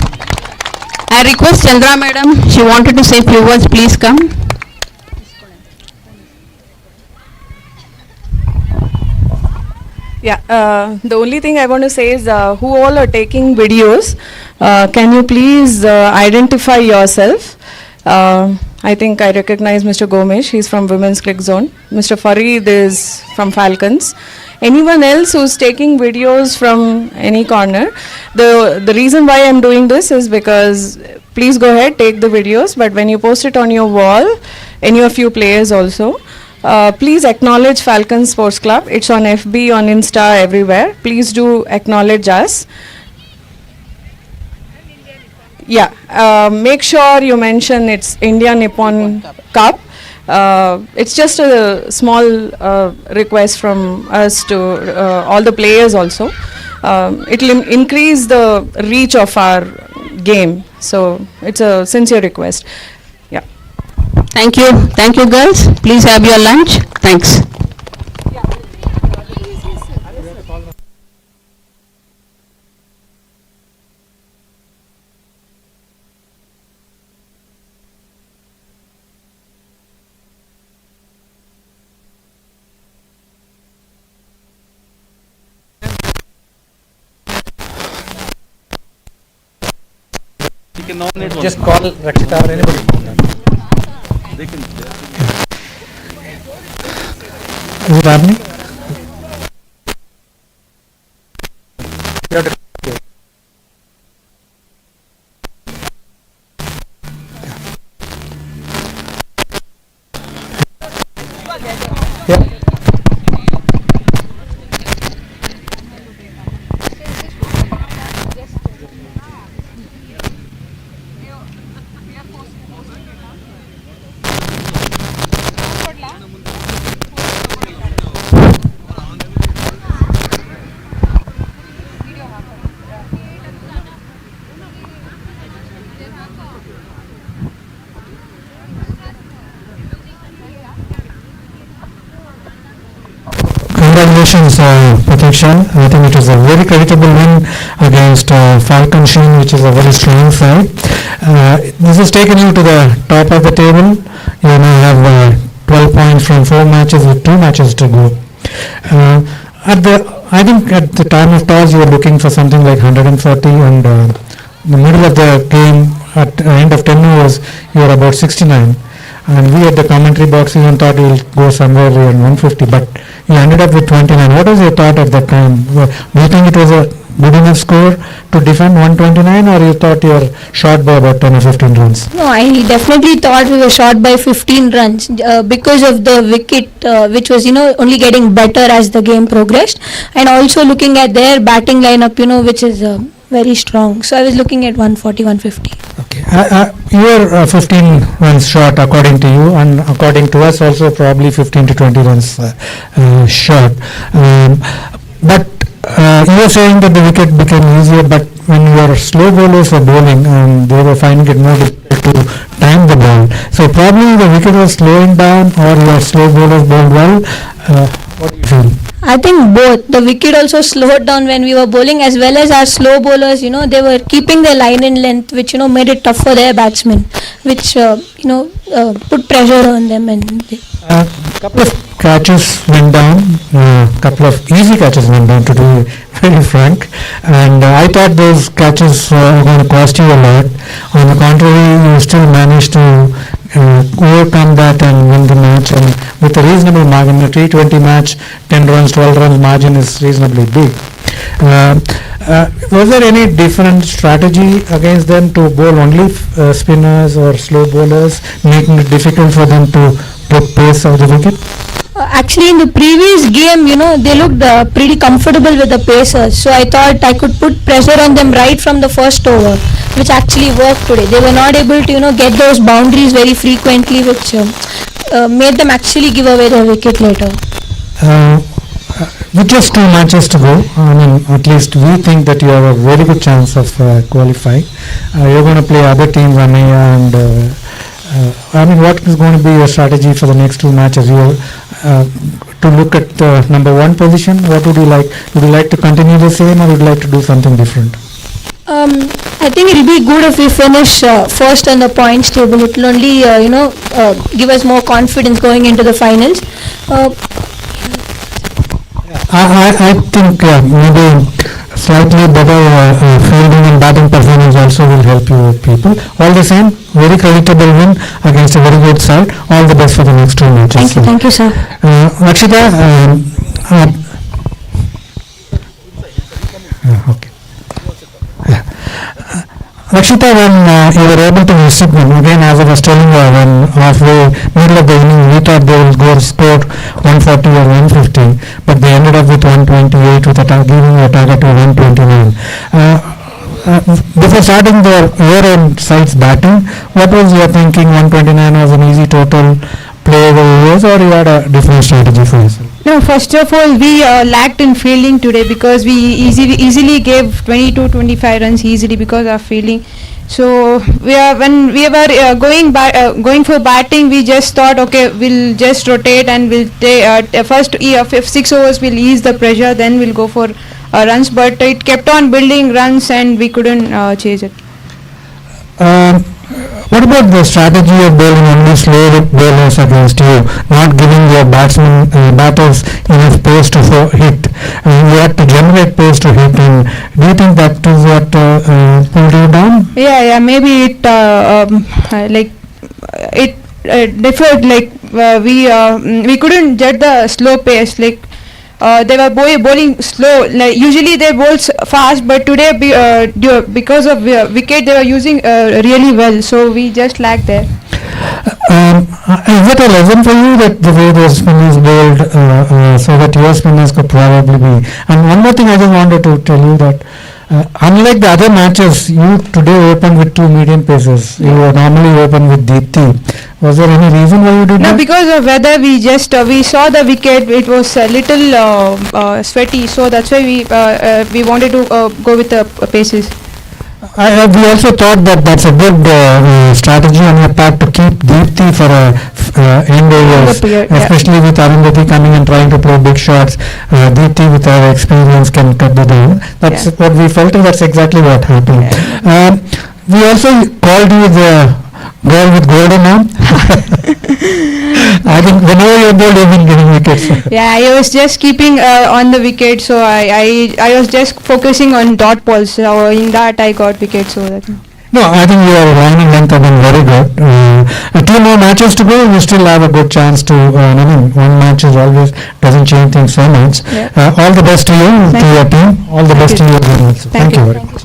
I request Chandra madam, she wanted to say few words, please come. Yeah, the only thing I want to say is who all are taking videos, can you please identify yourself? I think I recognize Mr. Gomesh, he's from Women's Click Zone. Mr. Farid is from Falcons. Anyone else who's taking videos from any corner, the reason why I'm doing this is because please go ahead, take the videos, but when you post it on your wall, any of you players also, please acknowledge Falcon Sports Club. It's on FB, on Insta, everywhere. Please do acknowledge us. Yeah, make sure you mention it's India Nippon Cup. It's just a small request from us to all the players also. It will increase the reach of our game. So it's a sincere request. Yeah. Thank you girls. Please have your lunch. Thanks. Just call Rakshita or anybody. Is it happening? Yeah. Congratulations, Pratiksha. I think it was a very creditable win against Falcon Sheen, which is a very strong side. This has taken you to the top of the table. You now have 12 points from 4 matches with 2 matches to go. I think at the time of toss you were looking for something like 140, and in the middle of the game, at the end of 10 overs, you were about 69. And we at the commentary box even thought you'll go somewhere around 150, but you ended up with 29. What was your thought at that time? Do you think it was a good enough score to defend 129, or you thought you were short by about 10 or 15 runs? No, I definitely thought we were short by 15 runs because of the wicket, which was, only getting better as the game progressed, and also looking at their batting lineup, which is very strong. So I was looking at 140, 150. Okay. You were 15 runs short according to you, and according to us also probably 15 to 20 runs short. But you were saying that the wicket became easier, but when your slow bowlers were bowling and they were finding it more difficult to time the ball, so probably the wicket was slowing down or your slow bowlers bowled well. What do you feel? I think both. The wicket also slowed down when we were bowling, as well as our slow bowlers, they were keeping their line in length, which, made it tough for their batsmen, which, put pressure on them. And couple of catches went down, couple of easy catches went down, to be very frank, and I thought those catches were going to cost you a lot. On the contrary, you still managed to overcome that and win the match, and with a reasonable margin. A T20 match, 10 runs, 12 runs margin is reasonably big. Was there any different strategy against them to bowl only spinners or slow bowlers, making it difficult for them to put pace of the wicket? Actually, in the previous game, they looked pretty comfortable with the pacers. So I thought I could put pressure on them right from the first over, which actually worked today. They were not able to, get those boundaries very frequently, which made them actually give away the wicket later. With just 2 matches to go, at least we think that you have a very good chance of qualifying. You're going to play other teams, Anaya and I mean, what is going to be your strategy for the next two matches? To look at the number one position, what would you like? Would you like to continue the same, or would you like to do something different? I think it'll be good if we finish first on the points table. It will only, give us more confidence going into the finals. I think maybe slightly better fielding and batting performance also will help you people. All the same, very creditable win against a very good side. All the best for the next two matches. Thank you, sir. Rakshita, okay. Rakshita, when you were able to visit them, again as I was telling you, when halfway, middle of the inning, we thought they will go score 140 or 150, but they ended up with 128 with giving a target of 129. Before starting their year-end sides batting, what was your thinking? 129 was an easy total play over years, or you had a different strategy for yourself? No, first of all, we lacked in fielding today because we easily gave 22-25 runs easily because of fielding. So when we were going for batting, we just thought, okay, we'll just rotate and we'll first if 6 overs we'll ease the pressure, then we'll go for runs. But it kept on building runs and we couldn't chase it. What about the strategy of bowling only slow bowlers against you, not giving your batters enough pace to hit? You have to generate pace to hit, and do you think that is what pulled you down? Yeah, maybe it differed. We couldn't get the slow pace. They were bowling slow. Usually they bowl fast, but today because of wicket they were using really well. So we just lacked there. Is it a lesson for you that the way the spinners bowled, so that your spinners could probably be? And one more thing I just wanted to tell you that unlike the other matches, you today opened with two medium paces. You were normally open with Deepthi. Was there any reason why you did No, that? because of weather, we just we saw the wicket. It was a little sweaty, so that's why we wanted to go with the paces. We also thought that that's a good strategy on your part to keep Deepthi for end overs, especially with Arundhati coming and trying to play big shots. Deepthi with her experience can cut the down. That's what we felt, and that's exactly what happened. We also called you the girl with golden arm. I think whenever you're bowled, you've been getting wickets. Yeah, I was just keeping on the wicket, so I was just focusing on dot balls. So in that I got wickets. So that. No, I think your line and length have been very good. 2 more matches to go, you still have a good chance to, one match is always doesn't change things so much. Yeah. All the best to you, to your team. All the best to you also. Thank you very much.